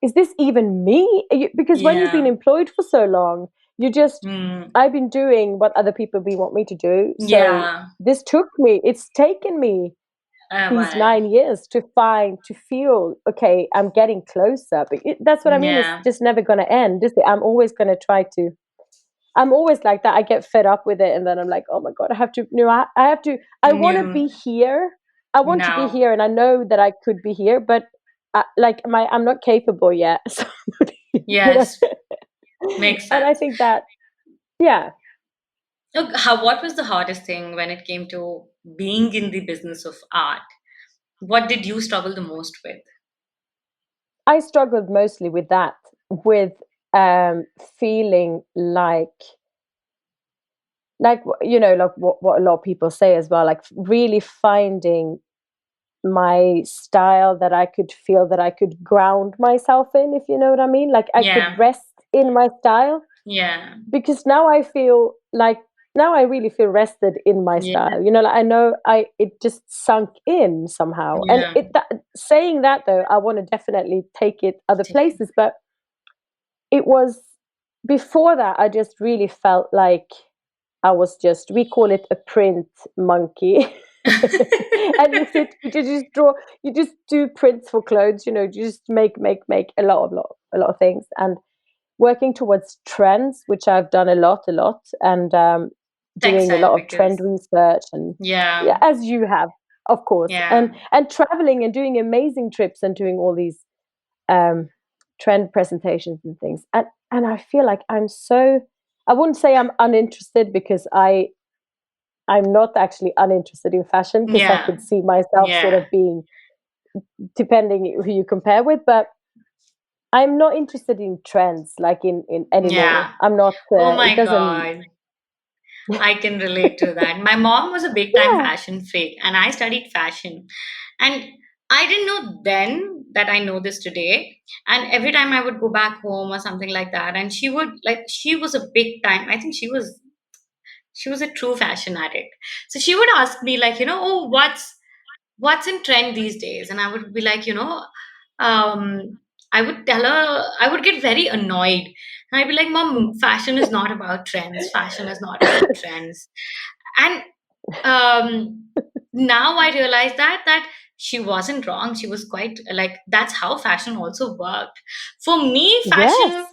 is this even me? Because when you've been yeah, employed for so long, you just, mm, I've been doing what other people want me to do. So yeah, it's taken me these well, 9 years to feel, okay, I'm getting closer. But that's what I mean. It's yeah, just never going to end, is it? I'm always going to try to. I'm always like that. I get fed up with it, and then I'm like, oh my god, I have to. I have to. I want to new be here. I want to be now. here, and I know that I could be here, but I'm not capable yet. So, you know, Yes, makes and I sense. think that, yeah, Look, what was the hardest thing when it came to being in the business of art? What did you struggle the most with? I struggled mostly with that, with feeling like like what a lot of people say as well, like really finding my style that I could feel that I could ground myself in, if you know what I mean. Like I could Yeah, rest in my style, yeah, because now I feel like, now I really feel rested in my yeah, style. Like I know I it just sunk in somehow. And yeah. saying that though, I want to definitely take it other places, but it was, before that I just really felt like I was just, we call it a print monkey. And you just draw, you just do prints for clothes, you just make a lot of things, and working towards trends, which I've done a lot, and doing a Textile, lot of trend because research, and yeah, yeah, as you have, of course, yeah, and traveling and doing amazing trips and doing all these um, trend presentations and things. And I feel like I wouldn't say I'm uninterested, because I'm not actually uninterested in fashion, because I yeah, could see myself sort yeah, of being, depending who you compare with, but I'm not interested in trends like in anymore. yeah. I'm not. Oh It my doesn't. God. I can relate to that. My mom was a big time Yeah, fashion freak, and I studied fashion. And I didn't know then that I know this today. And every time I would go back home or something like that, and she was a big time, I think she was a true fashion addict. So she would ask me, like, oh, what's in trend these days? And I would be like, I would tell her, I would get very annoyed. And I'd be like, Mom, fashion is not about trends. Fashion is not about trends. And um, now I realize that she wasn't wrong. She was quite, like, that's how fashion also worked. For me, fashion, yes,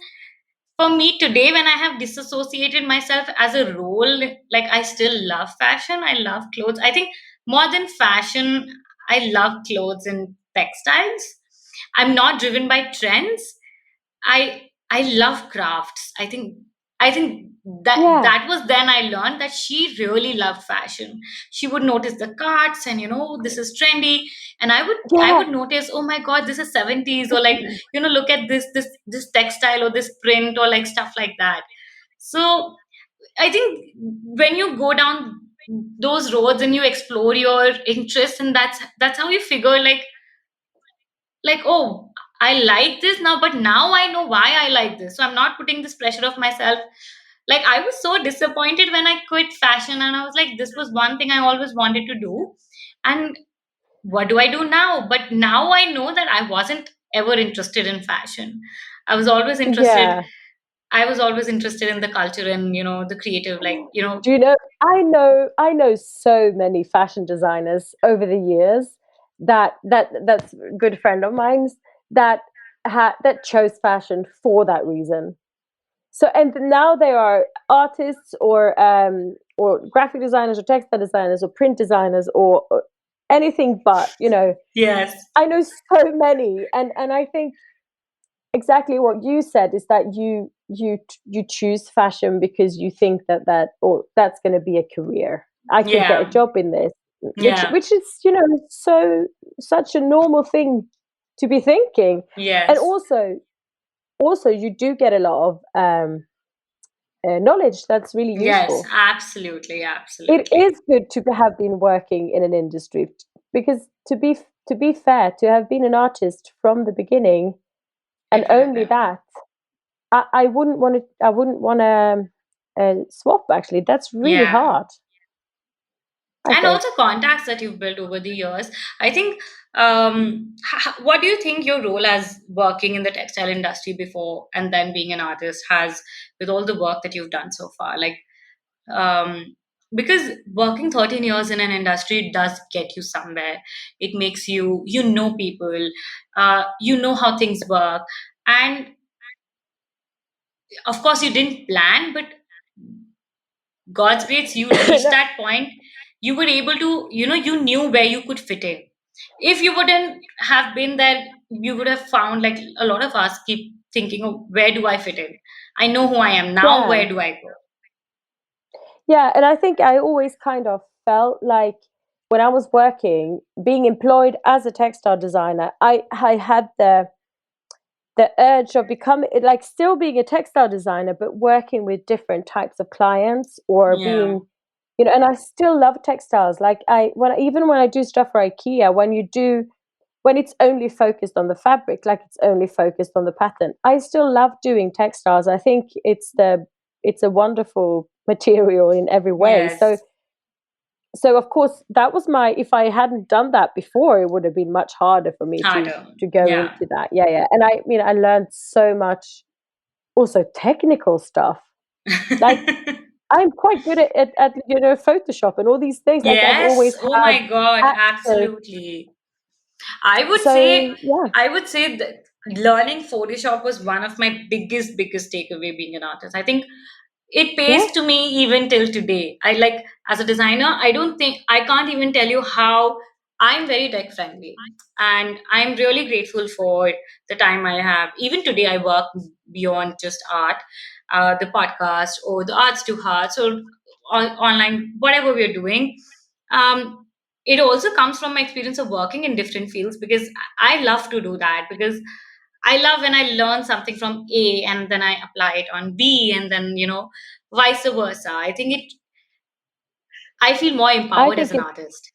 for me today, when I have disassociated myself as a role, like, I still love fashion, I love clothes. I think more than fashion, I love clothes and textiles. I'm not driven by trends. I love crafts. I think yeah, that was then I learned that she really loved fashion. She would notice the cards, and this is trendy, and I would yeah, notice, oh my god, this is 70s, or like, look at this textile, or this print, or like stuff like that. So I think when you go down those roads and you explore your interests, and that's how you figure, like, oh, I like this now, but now I know why I like this, so I'm not putting this pressure of myself. Like, I was so disappointed when I quit fashion, and I was like, this was one thing I always wanted to do, and what do I do now? But now I know that I wasn't ever interested in fashion. i was always interested yeah. I was always interested in the culture, and the creative, like, Do you know? I know so many fashion designers over the years, that's a good friend of mine's, that that chose fashion for that reason. So and now there are artists or graphic designers or textile designers or print designers or anything but, you know, Yes. I know so many, and I think exactly what you said is that you choose fashion because you think that or that's going to be a career. I could get a Yeah. job in this, Yeah. which is, you know, so such a normal thing to be thinking. And Yes. also you do get a lot of knowledge that's really Yes. useful. Absolutely. It Absolutely. is good to have been working in an industry because to be fair, to have been an artist from the beginning and It would have only been. that, I wouldn't want to. I wouldn't want to swap. Actually, that's really Yeah. hard. I And think. also contacts that you've built over the years. I think, what do you think your role as working in the textile industry before and then being an artist has with all the work that you've done so far? Like, um, because working 13 years in an industry does get you somewhere. It makes you, you know, people, you know how things work. And of course, you didn't plan, but God's grace, you reached No, that point. You were able to, you know, you knew where you could fit in. If you wouldn't have been there, you would have found like a lot of us keep thinking, oh, where do I fit in? I know who I am now. yeah, Where do I go? yeah, and I think I always kind of felt like when I was working, being employed as a textile designer, I had the urge of becoming like still being a textile designer, but working with different types of clients or Yeah. being, you know, and I still love textiles. Like even when I do stuff for IKEA, when it's only focused on the fabric, like it's only focused on the pattern, I still love doing textiles. I think it's a wonderful material in every way. So Yes. so of course that was my, if I hadn't done that before, it would have been much harder for me Harder. to go Yeah. into that. Yeah, yeah. And I mean I learned so much also technical stuff. Like I'm quite good at you know, Photoshop and all these things. Like I've Yes. always Oh had my God. access. Absolutely. I would say, So yeah, I would say that learning Photoshop was one of my biggest takeaway being an artist. I think it yeah. pays to me even till today. I like, as a designer, I don't think I can't even tell you how I'm very tech friendly. And I'm really grateful for the time I have. Even today, I work beyond just art, the podcast or the arts to hearts or online, whatever we're doing. Um, it also comes from my experience of working in different fields because I love to do that because I love when I learn something from A and then I apply it on B and then, you know, vice versa. I think I feel more I empowered as think an it artist.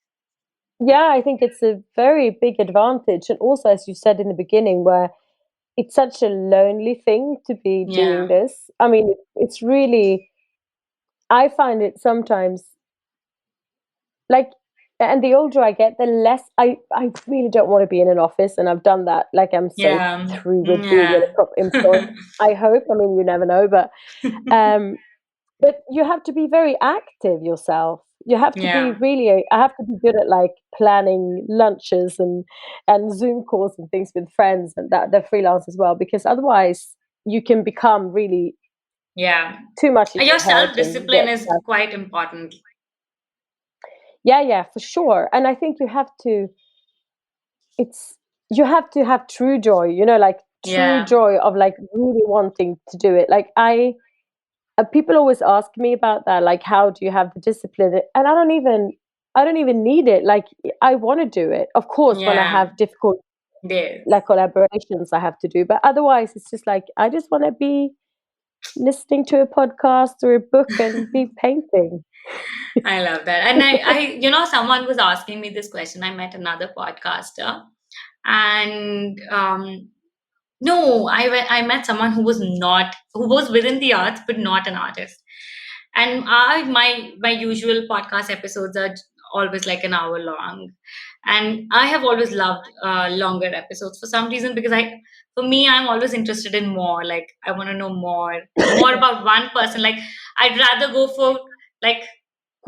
Yeah, I think it's a very big advantage. And also, as you said in the beginning, where it's such a lonely thing to be doing Yeah. this. I mean, it's really, I find it sometimes like, and the older I get, the less I really don't want to be in an office. And I've done that. Like, I'm so Yeah. through with being in Yeah. a employed. I hope. I mean, you never know. Um, but you have to be very active yourself. You have to be Yeah. really, I have to be good at like planning lunches and Zoom calls and things with friends and that they're freelance as well, because otherwise you can become really Yeah. too much in Your your head self and discipline get, is quite important. yeah, yeah, for sure. And I think it's, you have to have true joy, you know, like true Yeah. joy of like really wanting to do it. Like people always ask me about that, like how do you have the discipline, and I don't even need it. Like I want to do it, of course, when I Yeah. have difficult Yes. like collaborations I have to do, but otherwise it's just like I just want to be listening to a podcast or a book and be painting. I love that. And you know, someone was asking me this question. I met another podcaster and no, I met someone who was not, who was within the arts but not an artist. And my usual podcast episodes are always like an hour long, and I have always loved longer episodes for some reason because for me, I'm always interested in more. Like I want to know more about one person. Like I'd rather go for like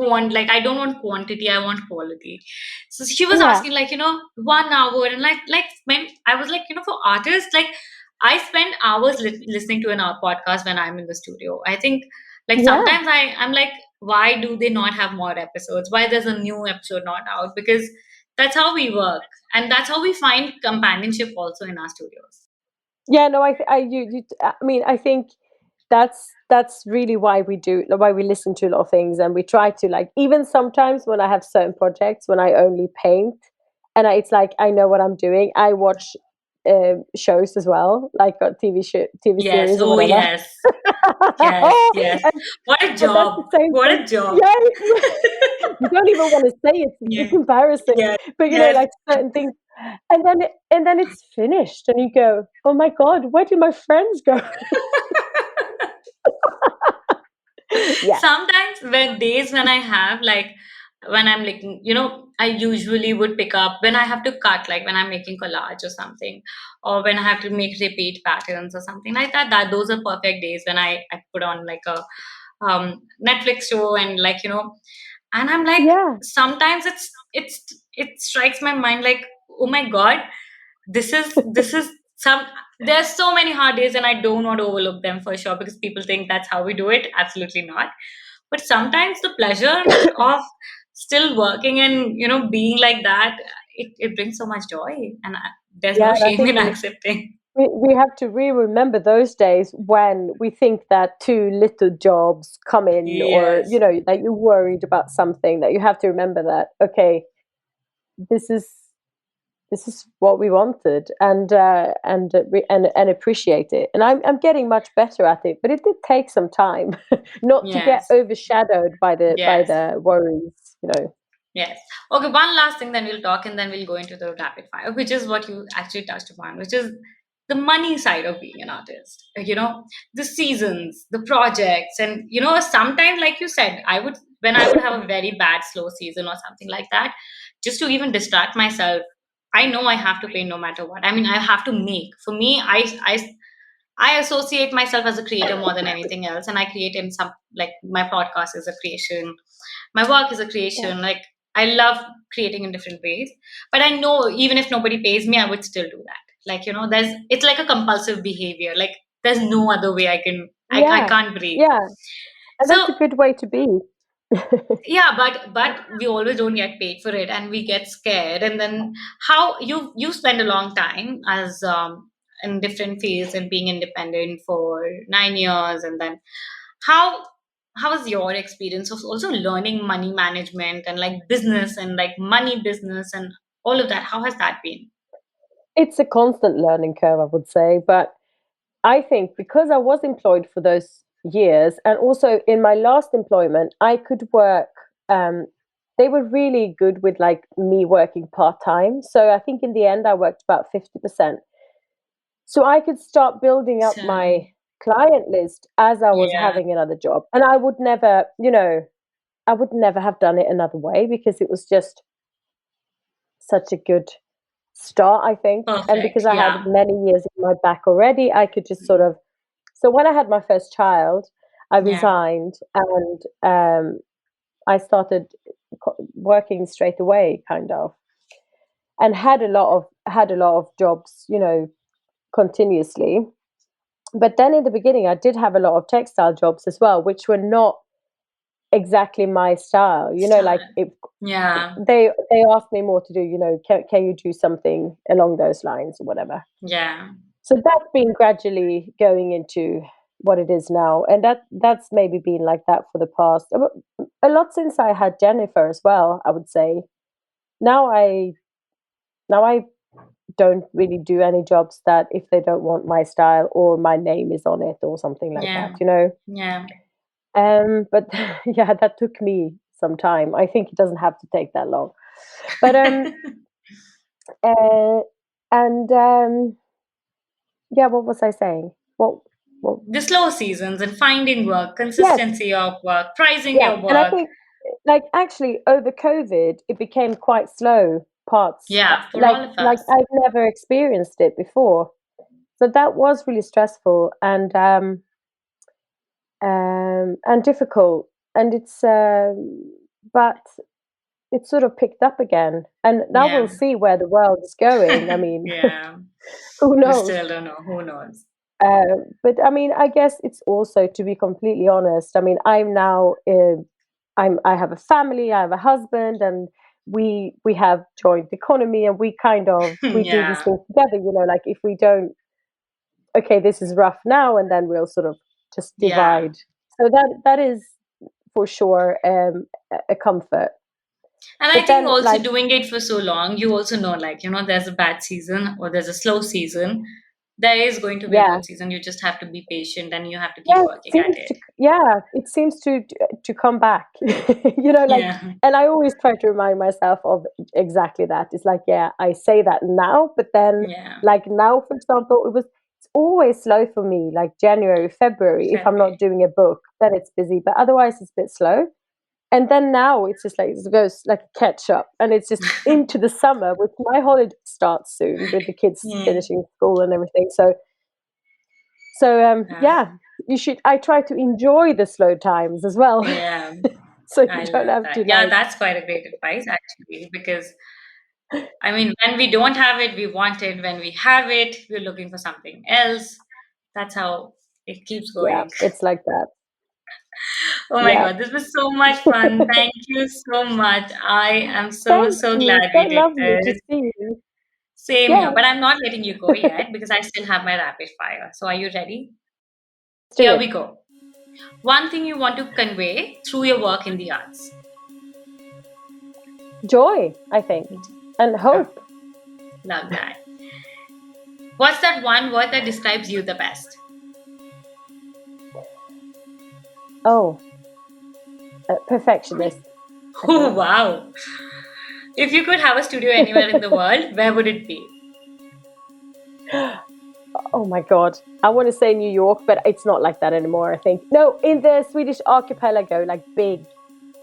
like I don't want quantity, I want quality. So she was Yeah, asking like, you know, 1 hour and like when I was like, you know, for artists, like I spend hours listening to an podcast when I'm in the studio. I think, like, Yeah. sometimes I'm like, why do they not have more episodes? Why there's a new episode not out? Because that's how we work, and that's how we find companionship also in our studios. Yeah, no, I mean, I think that's really why we do, why we listen to a lot of things, and we try to, like, even sometimes when I have certain projects when I only paint, and it's like I know what I'm doing. I watch shows as well, like TV Yes. series or Oh, whatever. yes. Yes. Yes. and, What a and that's the job. same What thing. a job. Yeah, you don't even want to say it. Yeah. It's embarrassing, Yes. but Yes. like certain things, and then it's finished, and you go, "Oh my god, where did my friends go?" Yeah, Sometimes when days when I have like when I'm making, I usually would pick up when I have to cut, like when I'm making collage or something, or when I have to make repeat patterns or something like that. That those are perfect days when I put on like a Netflix show and like and I'm like yeah, sometimes it strikes my mind like, oh my god, this is some there's so many hard days and I do not overlook them for sure because people think that's how we do it. Absolutely not. But sometimes the pleasure of still working and being like that, it brings so much joy, and there's yeah. no And I shame think in accepting. we have to remember those days when we think that too little jobs come in, or Yes. that you're worried about something. That you have to remember that, okay, this is this is what we wanted, and appreciate it. And I'm getting much better at it, but it did take some time not to get Yes. overshadowed by Yes. the worries. Yes. Okay, one last thing, then we'll talk and then we'll go into the rapid fire, which is what you actually touched upon, which is the money side of being an artist. The seasons, the projects, and sometimes, like you said, when I would have a very bad slow season or something like that, just to even distract myself, I know I have to pay no matter what. I mean, I have to make. For me, I associate myself as a creator more than anything else, and I create in some like my podcast is a creation, my work is a Yeah, creation. Like I love creating in different ways, but I know even if nobody pays me, I would still do that. Like there's it's like a compulsive behavior. Like there's no other way I yeah, can't breathe. yeah. And that's So a good way to be. yeah, but we always don't get paid for it and we get scared. And then how you spend a long time as in different fields and being independent for 9 years, and then how how was your experience of also learning money management and like business and like money business and all of that? How has that been? It's a constant learning curve, I would say, but I think because I was employed for those years, and also in my last employment, I could work. Um, they were really good with like me working part time. So I think in the end, I worked about 50%. So I could start building up So my client list as I was yeah, having another job. And I would never, I would never have done it another way because it was just such a good start, I think. And perfect. because I had Yeah. many years in my back already, I could just sort Mm. of. So when I had my first child, I Yeah. resigned, and I started working straight away, kind of, and had a lot of jobs, continuously. But then in the beginning, I did have a lot of textile jobs as well, which were not exactly my style. Like Start. if Yeah. they asked me more to do, can you do something along those lines or whatever. Yeah. So that's been gradually going into what it is now, and that's maybe been like that for the past a lot since I had Jennifer as well. I would say now I don't really do any jobs that if they don't want my style or my name is on it or something like that, Yeah. Yeah. But yeah, that took me some time. I think it doesn't have to take that long. But uh, and yeah, what was I saying? What The slow seasons and finding work, Yes, consistency of work, pricing yeah, your and I work. think, like, actually over COVID, it became quite slow parts, Yeah, for like all of like us. I've never experienced it before. So that was really stressful and difficult, and but it's sort of picked up again, and now we'll Yeah. see where the world is going. I mean, Yeah. Who We knows? still don't know. Who knows? But I mean, I guess it's also, to be completely honest. I mean, I'm now, I have a family, I have a husband, and we have joint economy, and we kind of we do these Yeah, things together. Like if we don't, okay, this is rough now, and then we'll sort of just yeah. divide. So that is for sure a comfort. And I But think then, also like, doing it for so long, you also know, like, there's a bad season or there's a slow season. There is going to be a yeah, good season. You just have to be patient and you have to keep yeah, working at it. it seems to come back. Like, Yeah, and I always try to remind myself of exactly that. It's like, yeah, I say that now, but then, yeah. like now, for example, it's always slow for me, like January, February. If I'm not February. doing a book, then it's busy, but otherwise it's a bit slow. And then now it's just like it goes like a catch up, and it's just into the summer, which my holiday starts soon with the kids Hmm. finishing school and everything. Uh, yeah, you should. I try to enjoy the slow times as well, yeah, so you I don't love have that. to Yeah, like. that's quite a great advice actually, because I mean, when we don't have it, we want it. When we have it, we're looking for something else. That's how it keeps Yeah, going. it's like that. Oh my Yeah. God, this was so much fun. Thank you so much. I am so, Thank so you. glad So we did lovely to this. see you. Same Yeah. here, but I'm not letting you go yet because I still have my rapid fire. So are you ready? Let's do Here we it. go. One thing you want to convey through your work in the arts. Joy, I think, and Oh, hope. love that. What's that one word that describes you the best? Oh, perfectionist, I Oh, think. wow. If you could have a studio anywhere in the world, where would it be? Oh my God. I want to say New York, but it's not like that anymore, I think. No, in the Swedish archipelago, like big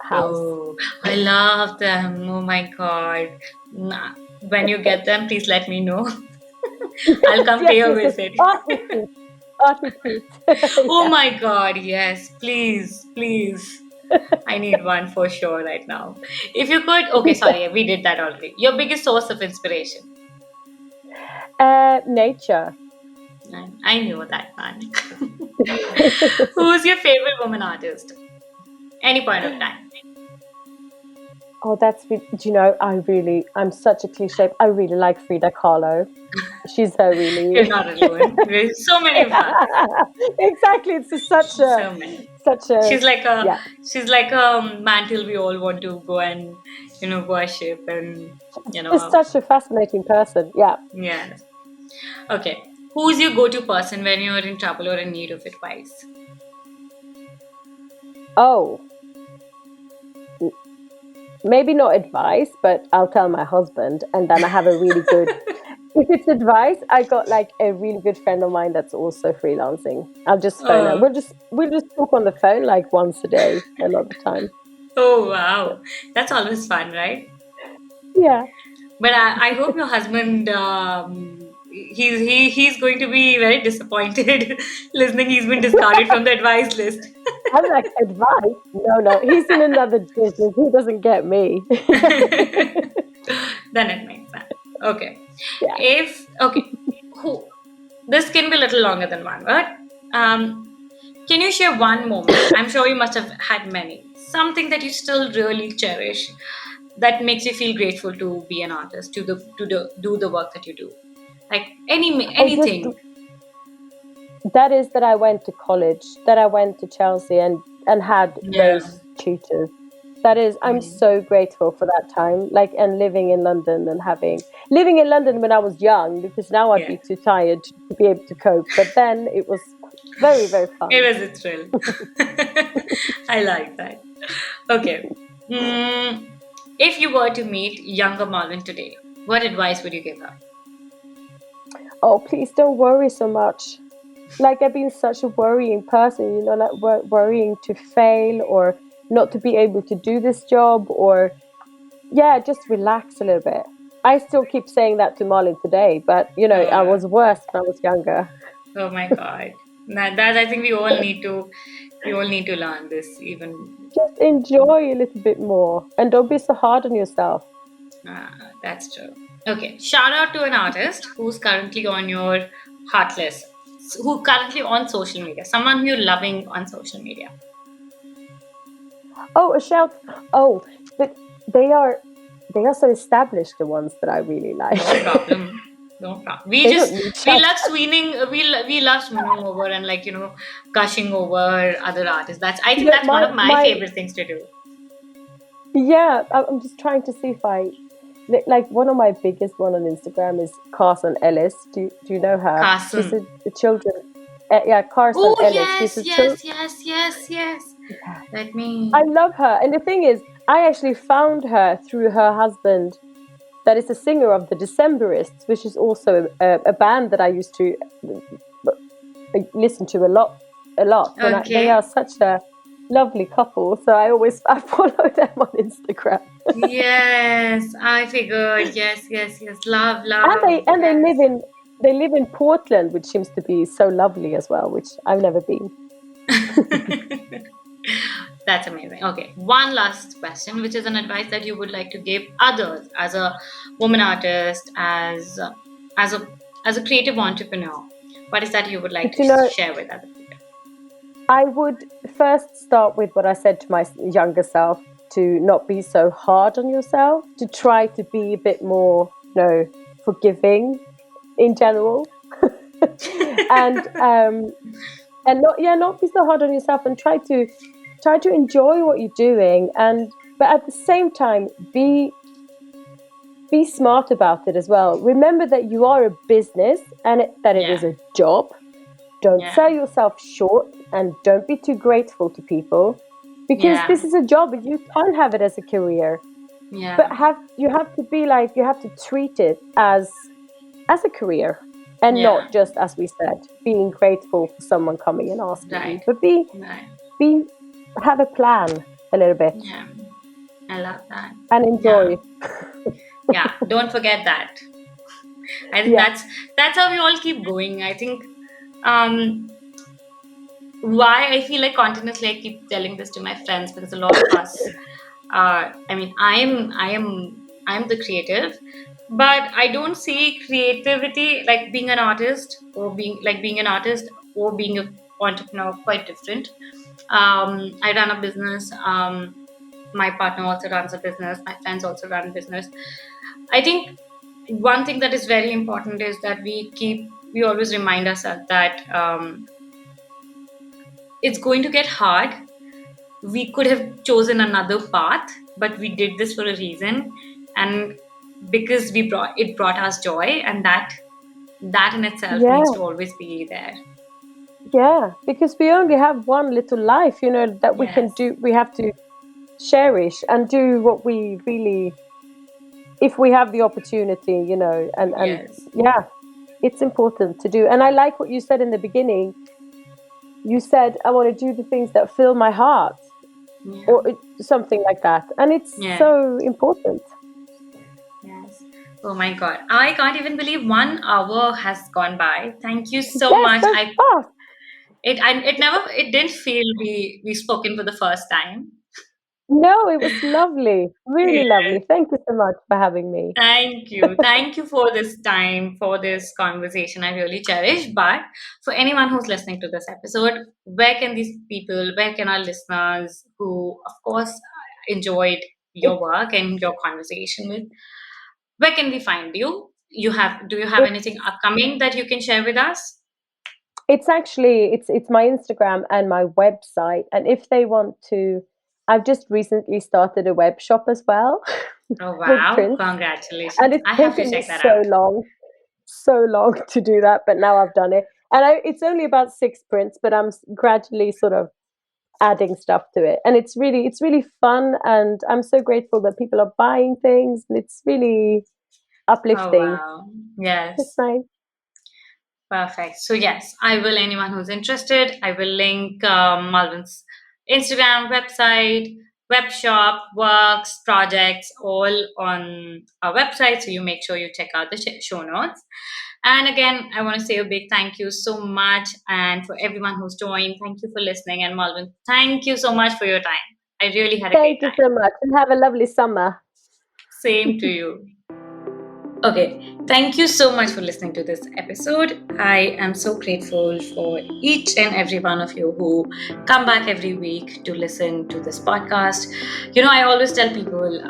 house. Oh, I love them. Oh my God. Nah. When you get them, please let me know. I'll Yes, come yes, pay a yes, yes. visit. Art retreat. Art retreat. Oh Yeah. my God, yes, please, please. I need one for sure right now. If you could, okay, sorry, we did that already. Your biggest source of inspiration. Nature. I knew that one. Who's your favorite woman artist? Any point of time. Oh, do you know, I'm such a cliche. I really like Frida Kahlo. She's so You're really. not alone. There's so many of us. Exactly. It's just So many. such a, She's like a yeah. she's like a mantle we all want to go and worship and Just such a fascinating person. Yeah. yeah. Okay. Who's your go-to person when you're in trouble or in need of advice? Oh, maybe not advice, but I'll tell my husband, and then I have a really good. If it's advice, I got like a really good friend of mine that's also freelancing. I'll just phone her. Oh, We'll just talk on the phone like once a day, a lot of the time. oh wow. That's always fun, right? Yeah. But I hope your husband he's going to be very disappointed listening he's been discarded from the advice list. I'm like, advice? No, no. He's in another business. He doesn't get me. Then it makes sense. Okay. Yeah. If okay, who this can be a little longer than one word. Can you share one moment? I'm sure you must have had many. Something that you still really cherish that makes you feel grateful to be an artist, to do the work that you do. Like Oh, just anything. that is that I went to college, that I went to Chelsea and had Yeah. those tutors. That is, I'm Mm, so grateful for that time. Like, and living in London and living in London when I was young, because now I'd yeah. be too tired to be able to cope. But then it was very, very It fun. was a thrill. I like that. Okay. Mm, if you were to meet younger Marvin today, what advice would you give her? Oh, please don't worry so much. Like, I've been such a worrying person, like worrying to fail or not to be able to do this job, or yeah, just relax a little bit. I still keep saying that to Malin today, but I Uh, was worse when I was younger. oh my God. That I think we all need to learn this even. Just enjoy a little bit more and don't be so hard on yourself. That's true. Okay, shout out to an artist who's currently on your heart list, who currently on social media, someone who you're loving on social media. Oh, a shout! Oh, but they are they are so established. The ones that I really like. No problem. No problem. We They don't just need we shout. love swooning. We love swooning over and gushing over other artists. I think But that's one of my my favorite things to do. yeah, I'm just trying to see if I like one of my biggest one on Instagram is Carson Ellis. Do you know her? She's Carson. a children. Yeah, Carson Oh Ellis. She's yes, a child. yes, yes, yes, yes. Let me. I love her, and the thing is, I actually found her through her husband. That is a singer of the Decemberists, which is also a band that I used to listen to a lot. And they are Okay. such a lovely couple, so I always I follow them on Instagram. Yes, I figured. Yes, yes, yes. Love, And love. they Yes. live in Portland, which seems to be so lovely as well, which I've never been. That's amazing. Okay, one last question, which is an advice that you would like to give others as a woman artist, as a as a creative entrepreneur. What is that you would like But to you know, share with other people? I would first start with what I said to my younger self, to not be so hard on yourself, to try to be a bit more, forgiving in general. and not be so hard on yourself, and try to enjoy what you're doing, and but at the same time be smart about it as well. Remember that you are a business, and that it Yeah, is a job. Don't yeah, sell yourself short, and don't be too grateful to people, because yeah, this is a job and you can have it as a career. But yeah, you have to be like, you have to treat it as a career, and yeah. not just, as we said, being grateful for someone coming and asking you, Right, but right. be have a plan a little bit Yeah, I love that. and Yeah, enjoy. yeah. Don't forget that. I think Yeah. that's how we all keep going. I think um why I feel like continuously I keep telling this to my friends, because a lot of us I mean I'm the creative, but I don't see creativity like being an artist, or being an artist or being an entrepreneur quite different. I run a business. My partner also runs a business. My friends also run a business. I think one thing that is very important is that we always remind ourselves that it's going to get hard. We could have chosen another path, but we did this for a reason, and because it brought us joy, and that in itself needs Yeah. to always be there. Yeah, because we only have one little life, that we can Yes, do. We have to cherish and do what we really, if we have the opportunity, and yes, yeah, it's important to do. And I like what you said in the beginning. You said, I want to do the things that fill my heart, yeah, or something like that. And it's yeah, so important. yes. Oh my God, I can't even believe 1 hour has gone by. Thank you so Yes, much. so fast. It didn't feel we spoken for the first time. No, it was lovely. Yeah. Really lovely. Thank you so much for having me. Thank you. Thank you for this time, for this conversation. I really cherish. But for anyone who's listening to this episode, where can our listeners who, of course, enjoyed your It, work and your conversation with, where can we find you? Do you have it's anything upcoming that you can share with us? It's actually it's my Instagram and my website. And if they want to, I've just recently started a web shop as well Oh, with wow. prints. And Congratulations. it's I have to taken me check that out. so long to do that, but now I've done it. And it's only about 6 prints, but I'm gradually sort of adding stuff to it. And it's really fun, and I'm so grateful that people are buying things, and it's really Oh, uplifting. wow. It's Yes. nice. Perfect. So yes, I will. Anyone who's interested, I will link Malvin's Instagram, website, web shop, works, projects, all on our website. So you make sure you check out the show notes. And again, I want to say a big thank you so much, and for everyone who's joined, thank you for listening. And Malvin, thank you so much for your time. I really had a great Thank you time. so much, and have a lovely summer. Same to you. Okay, thank you so much for listening to this episode. I am so grateful for each and every one of you who come back every week to listen to this podcast. I always tell people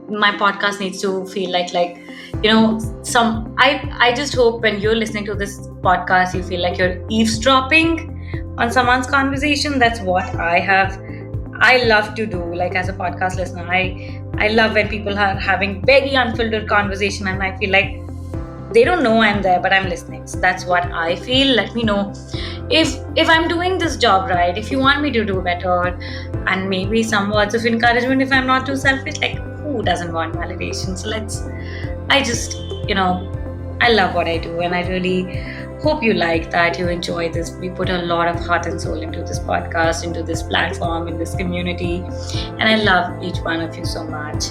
my podcast needs to feel some I just hope when you're listening to this podcast you feel like you're eavesdropping on someone's conversation. That's what I love to do, like as a podcast listener. I love when people are having very unfiltered conversation and I feel like they don't know I'm there, but I'm listening. So that's what I feel. Let me know if I'm doing this job right, if you want me to do better, and maybe some words of encouragement if I'm not too selfish. Like, who doesn't want validation? So I just, I love what I do, and I really hope you like that, you enjoy this. We put a lot of heart and soul into this podcast, into this platform, in this community, and I love each one of you so much.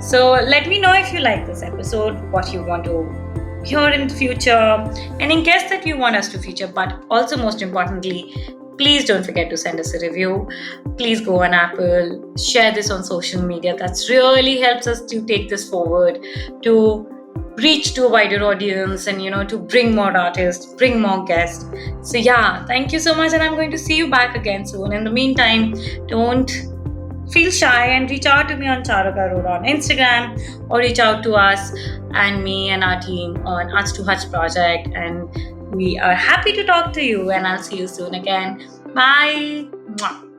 So let me know if you like this episode, what you want to hear in the future, any guests that you want us to feature, but also most importantly, please don't forget to send us a review. Please go on Apple, share this on social media. That's really helps us to take this forward, to reach to a wider audience, and to bring more artists, bring more guests. So yeah, thank you so much, and I'm going to see you back again soon. In the meantime, don't feel shy and reach out to me on Charaka Road on Instagram, or reach out to us and me and our team on Hutch to Hutch project, and we are happy to talk to you, and I'll see you soon again. Bye. Mwah.